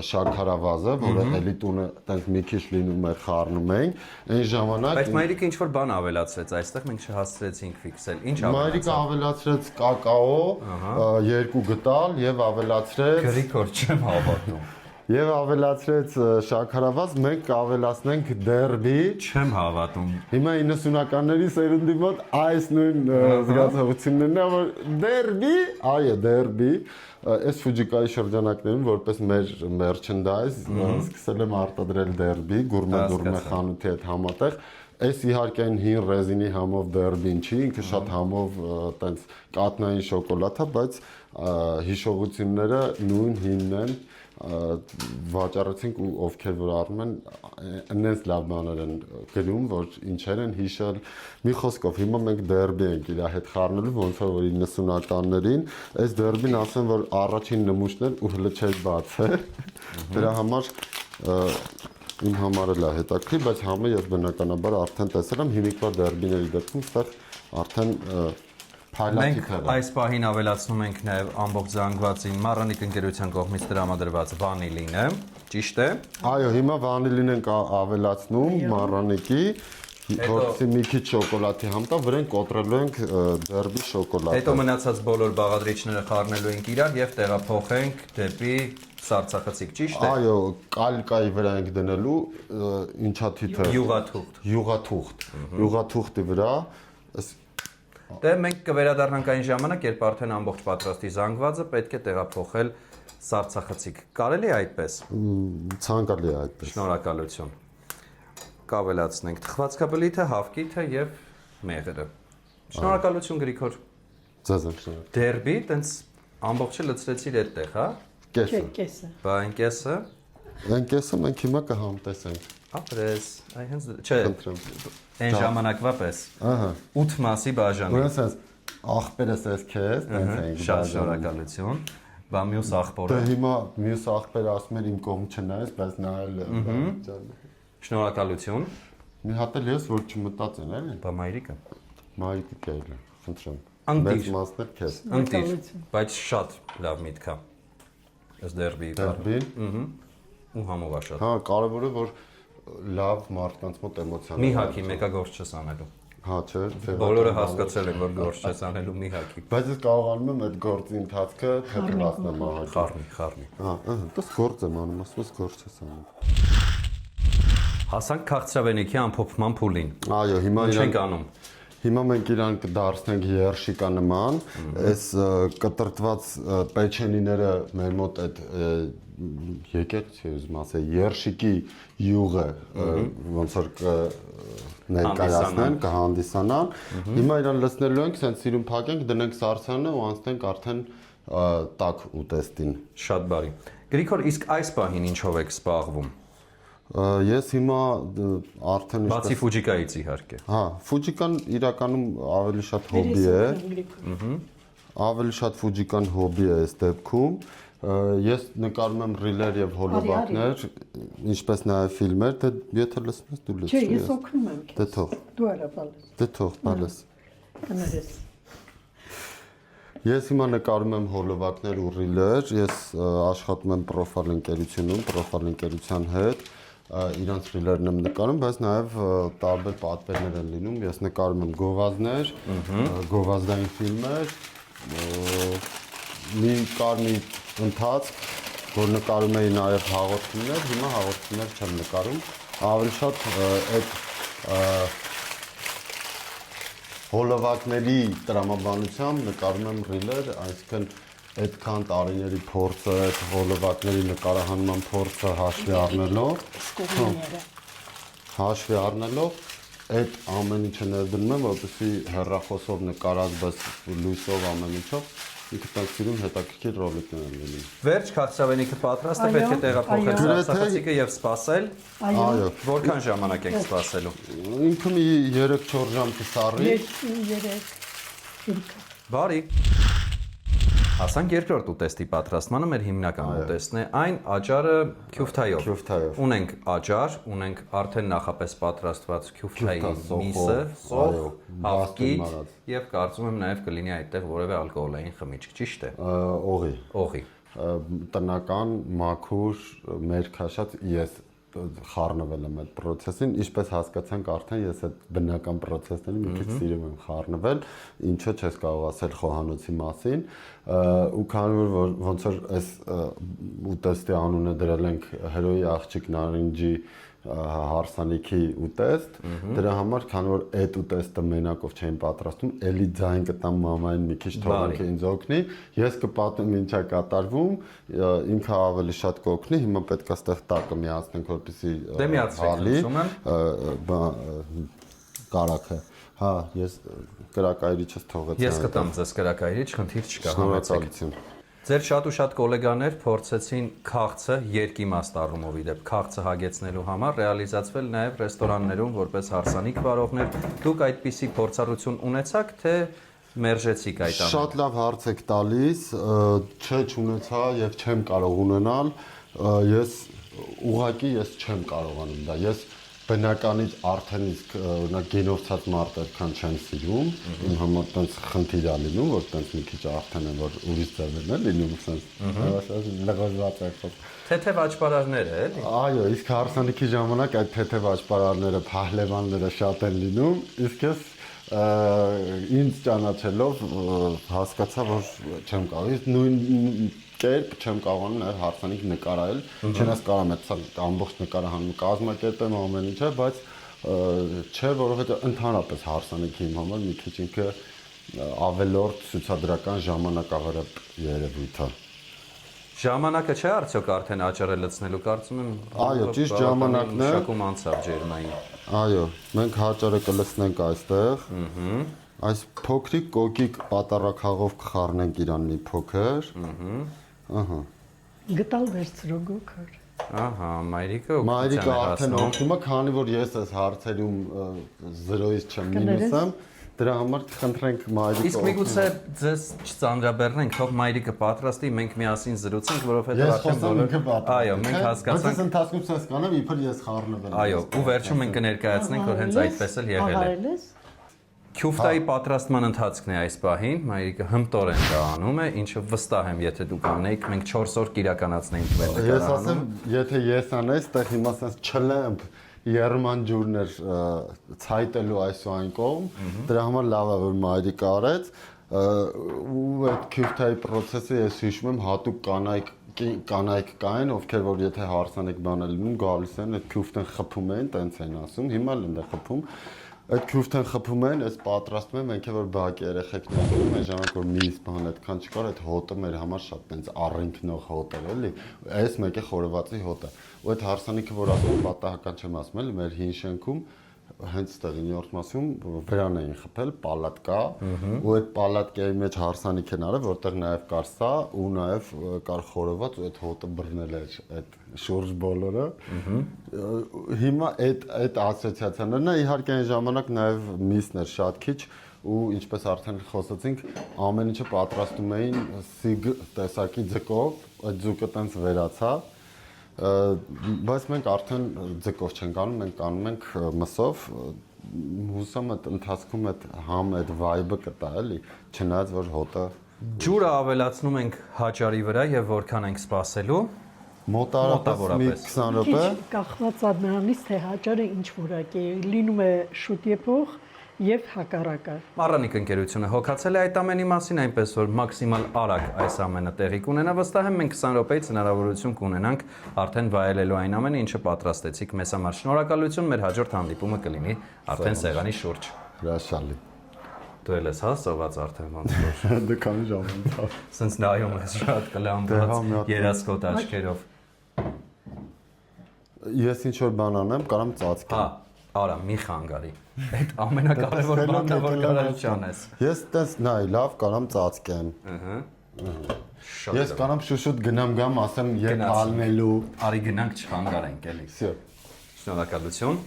շաքարավազը, որը էլի տունը տենց մի քիչ լինում է խառնում ենք, այն ժամանակ Բայց մայրիկը ինչ որ բան ավելացրեց, այստեղ մենք չհասցրեցինք ֆիքսել։ Ինչ ավելացավ։ Մայրիկը ավելացրեց կակաո, 2 գտալ եւ ավելացրեց Գրիգոր չեմ հավատում։ Եվ ավելացրեց շաքարավազ, մենք ավելացնենք դերբի։ Չեմ հավատում։ Հիմա 90-ականների սերունդի մոտ այս նույն զգացողություններն է, որ դերբի, այո, դերբի, այս Ֆուջիկայի շրջանակներում որպես մեր merchandise սկսել եմ արտադրել դերբի, գուրմե խանութի հետ համատեղ։ Այս իհարկե այն հին ռեզինի համով դերբին չի, ինքը շատ համով տենց կատնային շոկոլադ է, բայց հիշողությունները նույն հինն են, վաճառեցինք ու ովքեր որ առնում են, այնպես լավ բաներ են գրում, որ ինչեր են հիշել։ Մի խոսքով հիմա մենք դերբի ենք իր հետ խառնելու, ոնց որ 90-ականներին, այս դերբին ասեմ, որ առաջին նմուշն էր ու հələ չէր բացել։ Դրա համար իմ համար էլ է հետաքրքիր, բայց համը ես բնականաբար արդեն տեսել եմ հիմիկվա դերբիների դեպքում, այստեղ արդեն փայլատիկ է։ Մենք այս պահին ավելացնում ենք նաև ամբողջ զանգվածին Marannik ընկերության կողմից տրամադրված վանիլինը, ճիշտ է։ Այո, հիմա վանիլին ենք ավելացնում Marannik-ի, որպեսզի մի քիչ շոկոլադի համ տա, վրան կոտրելու ենք դերբի շոկոլադը։ Հետո մնացած բոլոր բաղադրիչները խառնելու ենք իրար եւ տեղափոխենք դեպի սառցախցիկ, ճիշտ է։ Այո, կալկայի վրա ենք դնելու, ինչա թիթը։ Յուղաթուղթի վրա։ Դե մենք կվերադառնանք այն ժամանակ, երբ արդեն ամբողջ պատրաստի զանգվածը պետք է տեղափոխել սառցախցիկ։ Կարելի է այդպես։ Ցանկալի է այդպես։ Շնորհակալություն։ Կավելացնենք թխվածքաբլիթը, հավկիթը եւ մեղրը։ Շնորհակալություն Գրիգոր։ Ձեզ եմ շնորհակալ։ Դերբի, տենց ամբողջը լցրեցիր այդտեղ, հա։ Կեսը։ Բա այն կեսը։ Այն կեսը մենք հիմա կհամտեսենք։ Ապրես, այ հենց չէ։ Այն ժամանակվա պես։ Ահա։ 8 մասի բաժանի։ Ուրեմն ախպերս էս քեզ, տենց ենք։ Շատ շնորհակալություն։ Բա մյուս աղբորը։ Դե հիմա մյուս ախպերը ասում էր իմ կողմ չնայես, բայց նայել։ Շնորհակալություն։ Մի հատ էլ ես որ չմտածեն, էլի։ Բա մայրիկը։ Մայրիկը կայլը, խնդրեմ։ Ընտիր։ Մեծ մասներ քեզ։ Ընտիր, բայց շատ լավ միտք է։ Այս դերբի։ Դերբին։ Ու համով է շատ։ Հա, կարևորը որ լավ մարդկանց մոտ էմոցիաներ։ Մի հակի մեկա գործ չես անելու։ Հա, չէ։ Բոլորը հասկացել են, որ գործ չես անելու մի հակի։ Բայց ես կարողանում եմ այդ գործի ընթացքը թեթևացնեմ ահա։ Խառնի։ Հա, դες գործ եմ անում, ասում ես գործ ես անում։ Հասանք քաղցրավենիքի ամփոփման փուլին։ Այո, հիմա Ինչ ենք անում։ Հիմա մենք իրան կդարձնենք երշիկա նման, այս կտրտված պեչենիները մեր մոտ այդ եկեք ուզում ասել երշիկի յուղը ոնց որ ներկայացնեն, կհանդիսանան։ Հիմա իրան լցնելու ենք, սենց սիրուն փակենք, դնենք սառցանը ու անցնենք արդեն տաք ուտեստին։ Շատ բարի։ Գրիգոր, իսկ այս պահին ինչով եք զբաղվում։ Ես հիմա արդեն Բացի Ֆուջիկայից իհարկե։ Հա, Ֆուջիկան իրականում ավելի շատ հոբի է։ Ավելի շատ Ֆուջիկան հոբի է այս դեպքում։ Ես նկարում եմ ռիլեր եւ հոլովակներ, ինչպես նաեւ ֆիլմեր, դե եթե լսում ես դու լսի։ Չէ, ես օգնում եմ։ Դե թող։ Դու արա բալես։ Դե թող, բալես։ Կներես։ Ես հիմա նկարում եմ հոլովակներ ու ռիլեր, ես աշխատում եմ Profile ընկերությունում, Profile ընկերության հետ, իրանց ռիլերն եմ նկարում, բայց նաև տարբեր պատվերներ են լինում, ես նկարում եմ գովազդներ, գովազդային ֆիլմեր, մի ընթացք, որ նկարում էի նաև հաղորդումներ, հիմա հաղորդումներ չեմ նկարում, ավելի շատ այդ հոլովակների տրամաբանությամբ նկարում եմ ռիլեր, այսինքն այդքան տարիների փորձը, այդ հոլովակների նկարահանման փորձը հաշվի առնելով, այդ ամեն ինչը ներդնում եմ, որպեսզի հեռախոսով նկարած, բայց լույսով ամեն ինչով ինքը տաքսիրում հետաքրքիր ռոլիկներ են լինում։ Վերջ քաղցրավենիքը պատրաստ է, պետք է տեղափոխել սառցախցիկը եւ սպասել։ Այո։ Որքան ժամանակ եք սպասելու։ Ինքը մի 3-4 ժամ կսառի։ 3 Բարի։ Հասանք երկրորդ ուտեստի պատրաստմանը, մեր հիմնական ուտեստն է, այն աճարը քյուֆթայով։ Քյուֆթայով։ Ունենք աճար, ունենք արդեն նախապես պատրաստված քյուֆթայի միսը, սոխ, հավկիթ եւ կարծում եմ նաեւ կլինի այդտեղ որևէ ալկոհոլային խմիչք, ճիշտ է։ Օղի։ Օղի։ Տնական, մաքուր, մեր քաշած ես խառնվել եմ այդ process-ին, ինչպես հասկացանք արդեն ես այդ բնական process-ներին մի քիչ սիրում եմ խառնվել, ինչու՞ չես կարող ասել խոհանոցի մասին, ու քանի որ ոնց որ այս ուտեստի անունը դրել ենք հերոյի աղջիկ նարինջի հարսանիքի ուտեստ, դրա համար քանի որ այդ ուտեստը մենակով չէին պատրաստում, էլի ձայն կտամ մամային մի քիչ թողանք ինձ օգնի, ես կպատմեմ ինչա կատարվում, ինքը ավելի շատ կօգնի, հիմա պետք է այդտեղ տակը միացնենք, որպեսզի հալի կարակը։ Հա, ես կրակայրիչս թողեցի։ Ես կտամ ձեզ կրակայրիչ, խնդիր չկա, համեցեք։ Շնորհակալություն։ Ձեր շատ ու շատ գոլեգաներ փորձեցին քաղցը երկիմաստ առումով իդեպ քաղցը հագեցնելու համար ռեալիզացվել նաև ռեստորաններում որպես հարսանիք վարողներ։ Դուք այդպիսի փորձառություն ունեցաք, թե մերժեցիք այդ ամենը։ Շատ լավ հարց եք տալիս, չէ, չունեցա եւ չեմ կարող ունենալ, ես ուղղակի չեմ կարողանում դա։ Ես բնականից արդեն իսկ օրինակ գենովցած մարդ այդքան չեմ սիրում, իմ համար տենց խնդիր է լինում, որ տենց մի քիչ արդեն են որ ուրիշ ձևերն են լինում, ասես լղոզված եղած։ Թեթև աճպարարներ է, էլի։ Այո, իսկ հարսանիքի ժամանակ այդ թեթև աճպարարները, փահլևանները շատ են լինում, իսկ ես ինձ ճանաչելով հասկացա, որ չեմ կարող, նույն կերպ չեմ կարողանում նաև հարսանիք նկարահել, չնայած կարամ այդ ամբողջ նկարահանումը կազմակերպեմ ամեն ինչը, բայց չէ, որովհետև ընդհանրապես հարսանիքը իմ համար մի քիչ ինքը ավելորդ ցուցադրական ժամանակավերապ երևույթ է։ Ժամանակը չէ արդյոք արդեն աճառը լցնելու, կարծում եմ։ Այո, ճիշտ ժամանակն է։ Շակում անցավ ջերմային։ Այո, մենք հաճարը կլցնենք այստեղ։ Այս փոքրիկ կոկիկ պատարակաղով կխառնենք իրան մի փոքր։ Ահա։ Գտալ վերցրու գոքր։ Ահա, մայրիկը Մայրիկը արդեն օգնում է, քանի որ ես այս հարցերում 0-ից չեմ մինուս եմ, դրա համար կխնդրենք մայրիկը։ Իսկ միգուցե ձեզ չծանրաբեռնենք, թող մայրիկը պատրաստի, մենք միասին զրուցենք, որովհետև արդեն այո, մենք հասկացանք։ Բայց ընդհանրում ես կանեմ, իբր ես խառնվել եմ։ Այո, ու վերջում մենք կներկայացնենք, որ հենց այդպես էլ եղել է։ Քյուֆտայի պատրաստման ընթացքն է այս պահին, մայրիկը հմտորեն դա անում է, ինչը վստահ եմ, եթե դուք անեիք, մենք 4 օր կիրականացնեինք մեր նկարահանումը։ Ես ասեմ, եթե ես անեի, այդտեղ հիմա sense չլեմփ Երման ջուրն էր ցայտելու այս ու այն կողմ, դրա համար լավ է որ մայրիկը արեց, ու այդ քյուֆտայի process-ը ես հիշում եմ հատուկ կանայք կային, ովքեր որ եթե հարսանիք բան լինում, գալիս են այդ քյուֆտեն խփում են, տենց են ասում, հիմա էլ են խփում։ Այդ քյուֆտեն խփում են, այս պատրաստում են, մենք որ բակի երեխեքն ենք, այն ժամանակ որ միս բան այդքան չկար, այդ հոտը մեր համար շատ տենց առինքնող հոտ էր, էլի։ Այս մեկը խորովածի հոտ է։ Ու այդ հարսանիքը որ ասում պատահական չեմ ասում, էլի մեր հին շենքում հենց ստեղ 9-րդ մասում վրան էին խփել, պալատկա, ու այդ պալատկայի մեջ հարսանիք են արել, որտեղ նաև կար սա ու նաև կար խորոված ու այդ հոտը բռնել էր այդ շուրջ բոլորը։ Հիմա այդ ասոցիացիաներն է, իհարկե այն ժամանակ նաև միսն էր շատ քիչ ու ինչպես արդեն խոսեցինք, ամեն ինչը պատրաստում էին սիգ տեսակի ձկով, այդ ձուկը տենց վերացավ։ Բայց մենք արդեն ձկով չենք անում, մենք անում ենք մսով, հուսամ այդ ընթացքում այդ համ այդ վայբը կտա, էլի, չնայած որ հոտը Ջուրը ավելացնում ենք հաճարի վրա եւ որքան ենք սպասելու։ մոտավորապես 20 րոպե։ Կախված է նրանից, թե հաճարը ինչ որակ է, լինում է շուտ եփող եւ հակառակը։ Մառանիկ ընկերությունը հոգացել է այդ ամենի մասին, այնպես որ մաքսիմալ արագ այս ամենը տեղի կունենա, վստահ եմ մենք 20 րոպեից հնարավորություն կունենանք արդեն վայելելու այն ամենը, ինչը պատրաստեցիք մեզ համար։ Շնորհակալություն, մեր հաջորդ հանդիպումը կլինի արդեն սեղանի շուրջ։ Հրաշալի։ Դու էլ ես հա սոված արդեն ոնց որ։ Դե քանի ժամ անցավ։ Սենց նայում ես շատ կլամբված երասկոտ աչքերով։ Ես ինչ որ բան անեմ, կարամ ծածկեմ։ Հա, արա մի խանգարի։ Այդ ամենակարևոր բանն է, որ կարող չանես։ Ես տես նայ, լավ կարամ ծածկեմ։ Ահա։ Ես կարամ շուշուտ գնամ գամ, ասեմ երբ ալնելու։ Արի գնանք չխանգարենք էլի։ Всё։ Շնորհակալություն։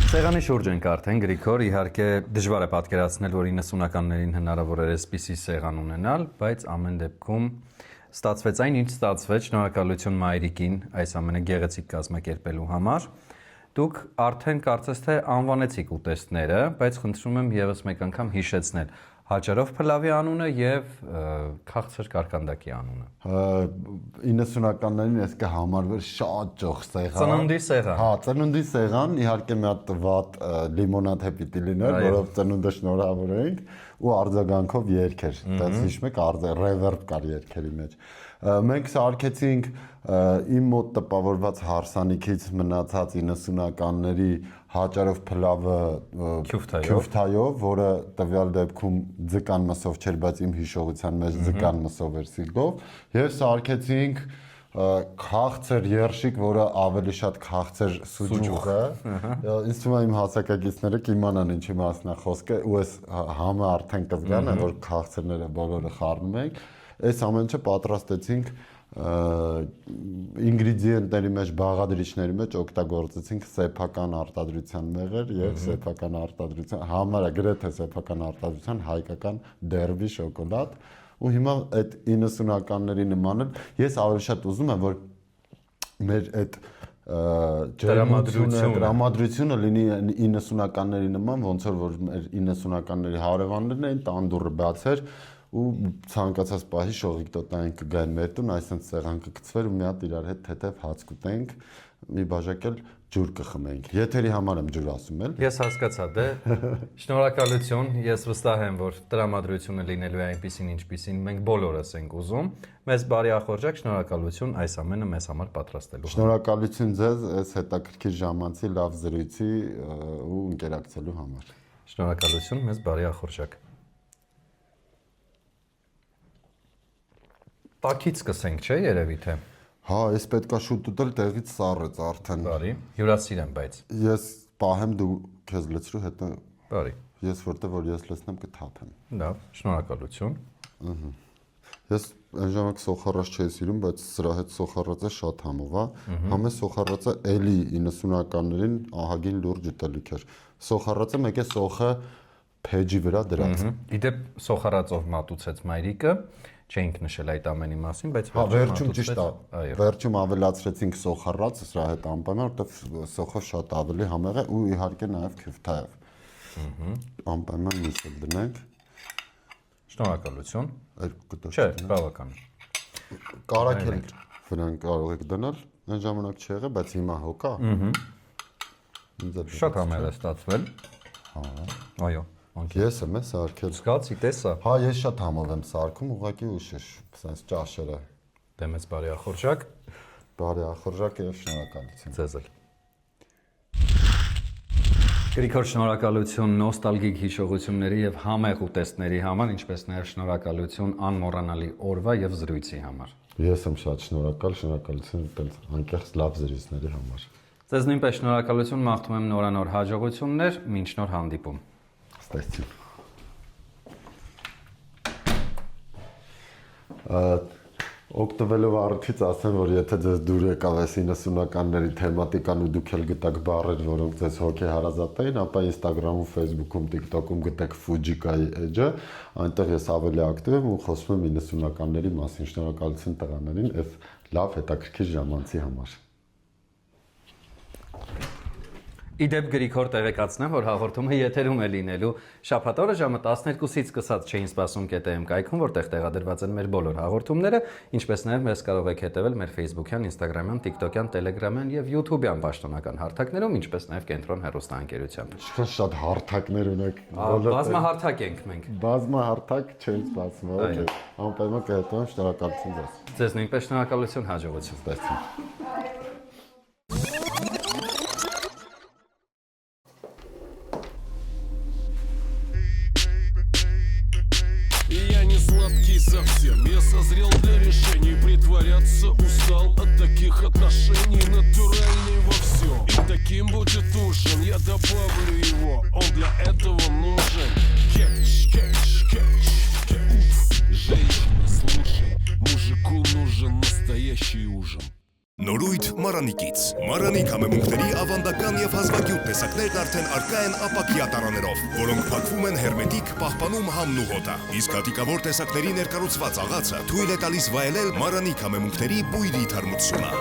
Սեղանի շուրջ ենք արդեն Գրիգոր, իհարկե դժվար է պատկերացնել, որ 90-ականներին հնարավոր էր այսպիսի սեղան ունենալ, բայց ամեն դեպքում ստացվեց այն, ինչ ստացվեց, շնորհակալություն մայրիկին այս ամենը գեղեցիկ կազմակերպելու համար։ Դուք արդեն կարծես թե անվանեցիք ուտեստները, բայց խնդրում եմ եւս մեկ անգամ հիշեցնել։ Հաճարով փլավի անունը եւ քաղցր կարկանդակի անունը։ 90-ականներին էսկա համարվեր շատ ճոխ սեղան։ Ծնունդի սեղան։ Հա, ծնունդի սեղան, իհարկե մի հատ վատ լիմոնադ է պիտի լիներ, որով ծնունդը շնորհավորեինք ու արձագանքով երգեր։ Դա հիշում եք, ռևերբ կար երգերի մեջ։ Մենք սարքեցինք իմ մոտ տպավորված հարսանիքից մնացած 90-ականների հաճարով փլավը քյուֆթայով, որը տվյալ դեպքում ձկան մսով չէր, բայց իմ հիշողության մեջ ձկան մսով էր սիգլով, եւ սարքեցինք քաղցր երշիկ, որը ավելի շատ քաղցր սուջուխ է։ Ինձ թվում է իմ հասակագիցները կիմանան ինչի մասն է խոսքը, ու այս համը արդեն կզգան է, որ քաղցրները բոլորը խառնում ենք։ Այս ամենը պատրաստեցինք ինգրեդիենտների մեջ, բաղադրիչների մեջ օգտագործեցինք սեփական արտադրության մեղր եւ սեփական արտադրության համարը գրեթե սեփական արտադրության հայկական դերվի շոկոլադ ու հիմա այդ 90-ականների նման ես ավելի շատ ուզում եմ որ մեր այդ դրամատրությունը լինի 90-ականների նման ոնց որ մեր 90-ականների հարևաններն էին տանդուրը բացեր ու ցանկացած պահի շողիկ տոտային կգային մեր տուն, այսինքն սեղան կգցվեր ու մի հատ իրար հետ թեթև հաց կուտենք, մի բաժակել ջուր կխմենք։ Եթերի համար եմ ջուր ասում էլ։ Ես հասկացա, դե շնորհակալություն, ես վստահ եմ, որ տրամադրությունը լինելու է այնպեսին, ինչպեսին մենք բոլորս ենք ուզում։ Մեզ բարի ախորժակ, շնորհակալություն այս ամենը մեզ համար պատրաստելու։ Շնորհակալություն ձեզ այս հետաքրքիր ժամանցի լավ զրույցի ու ընկերակցելու համար։ Շնորհակալություն, մեզ բարի ախորժակ։ Տակից սկսենք, չէ՞ երևի թե։ Հա, ես պետքա շուտ ուտել, տեղից սառեց արդեն։ Բարի, հյուրասիրեմ, բայց։ Ես պահեմ դու քեզ լցրու, հետո Բարի։ Ես որտեղ որ ես լցնեմ կթափեմ։ Լավ, շնորհակալություն։ Ես այն ժամանակ սոխառած չէի սիրում, բայց սրա հետ սոխառածը շատ համով է։ Համե սոխառածը էլի 90-ականներին ահագին լուրջ ուտելիք էր։ Սոխառածը մեկ է սոխը փեջի վրա դրած։ Իդեպ սոխառածով մատուցեց մայրիկը, չէինք նշել այդ ամենի մասին, բայց վերջում ճիշտ է։ Վերջում ավելացրեցինք սոխառած սրա հետ անպայման, որտեղ սոխը շատ ավելի համեղ է ու իհարկե նաև քյուֆթայով։ Անպայման միսը դնենք։ Շնորհակալություն։ Չէ, Չէ, բավական։ Կարակել վրան կարող եք դնել, այն ժամանակ չեղը, բայց հիմա հոգա։ Շատ համեղ է ստացվել։ Այո, Ես եմ սարքել։ Զգացի, տեսա։ Հա, ես շատ համով եմ սարքում, ուղղակի ուշ, sense ճաշերը։ Դե մեծ բարի ախորժակ։ Բարի ախորժակ եւ շնորհակալություն։ Ձեզ էլ։ Գրիգոր, շնորհակալություն նոստալգիկ հիշողությունների եւ համեղ ուտեստների համար, ինչպես նաեւ շնորհակալություն անմոռանալի օրվա եւ զրույցի համար։ Ես եմ շատ շնորհակալություն այդպես անկեղծ լավ զրույցների համար։ Ձեզ նույնպես շնորհակալություն, մաղթում եմ նորանոր հաջողություններ, մինչ նոր հանդիպում։ Ստացին։ Օգտվելով առիթից ասեմ, որ եթե ձեզ դուր եկավ այս 90-ականների թեմատիկան ու դուք էլ գտաք բառեր, որոնք ձեզ հոգեհարազատ էին, ապա Instagram-ում, Facebook-ում, TikTok-ում գտեք Fujika-ի էջը, այնտեղ ես ավելի ակտիվ եմ ու խոսում եմ 90-ականների մասին։ Շնորհակալություն տղաներին այս լավ հետաքրքիր ժամանցի համար։ Իդեպ Գրիգոր տեղեկացնեմ, որ հաղորդումը եթերում է լինելու շաբաթ օրը ժամը 12-ից սկսած չէին սպասում ԿՏՄ կայքում, որտեղ տեղադրված են մեր բոլոր հաղորդումները, ինչպես նաև մեզ կարող եք հետևել մեր Facebook-յան, Instagram-յան, TikTok-յան, Telegram-յան եւ YouTube-յան պաշտոնական հարթակներում, ինչպես նաև Կենտրոն հեռուստաընկերությամբ։ Ինչքան շատ հարթակներ ունեք։ Բազմահարթակ ենք մենք։ Բազմահարթակ չէին սպասում, օքեյ։ Անպայման կհետևեմ, շնորհակալություն ձեզ։ Ձեզ նույնպես շնորհակալություն, հաջողություն։ Ստացին։ Совсем я созрел для решений притворяться устал от таких отношений натуральный во всем и таким будет ужин я добавлю его он для этого нужен кетч кетч кетч кетч женщина слушай мужику нужен настоящий ужин Նորույթ Մարանիկից։ Մարանիկ համեմունքների ավանդական եւ հազվագյուտ տեսակներն արդեն առկա են ապակյա տարաներով, որոնք փակվում են հերմետիկ, պահպանում համն ու հոտը։ Իսկ հատիկավոր տեսակների ներկառուցված աղացը թույլ է տալիս վայելել Մարանիկ համեմունքների բույրի թարմությունը։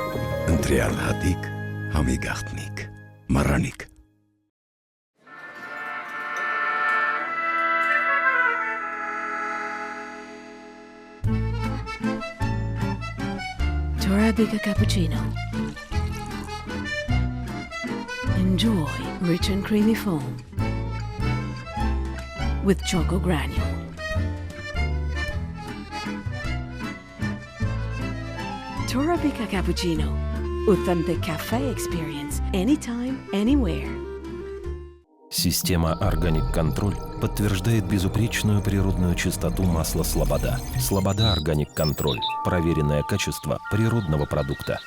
Ընտրյալ հատիկ, համի գաղտնիք, Մարանիկ։ Torabika cappuccino. Enjoy rich and creamy foam with choco granule. Torabika cappuccino. Authentic cafe experience anytime, anywhere. Система Organic Control подтверждает безупречную природную чистоту масла Слобода. Слобода Organic Control. Проверенное качество природного продукта.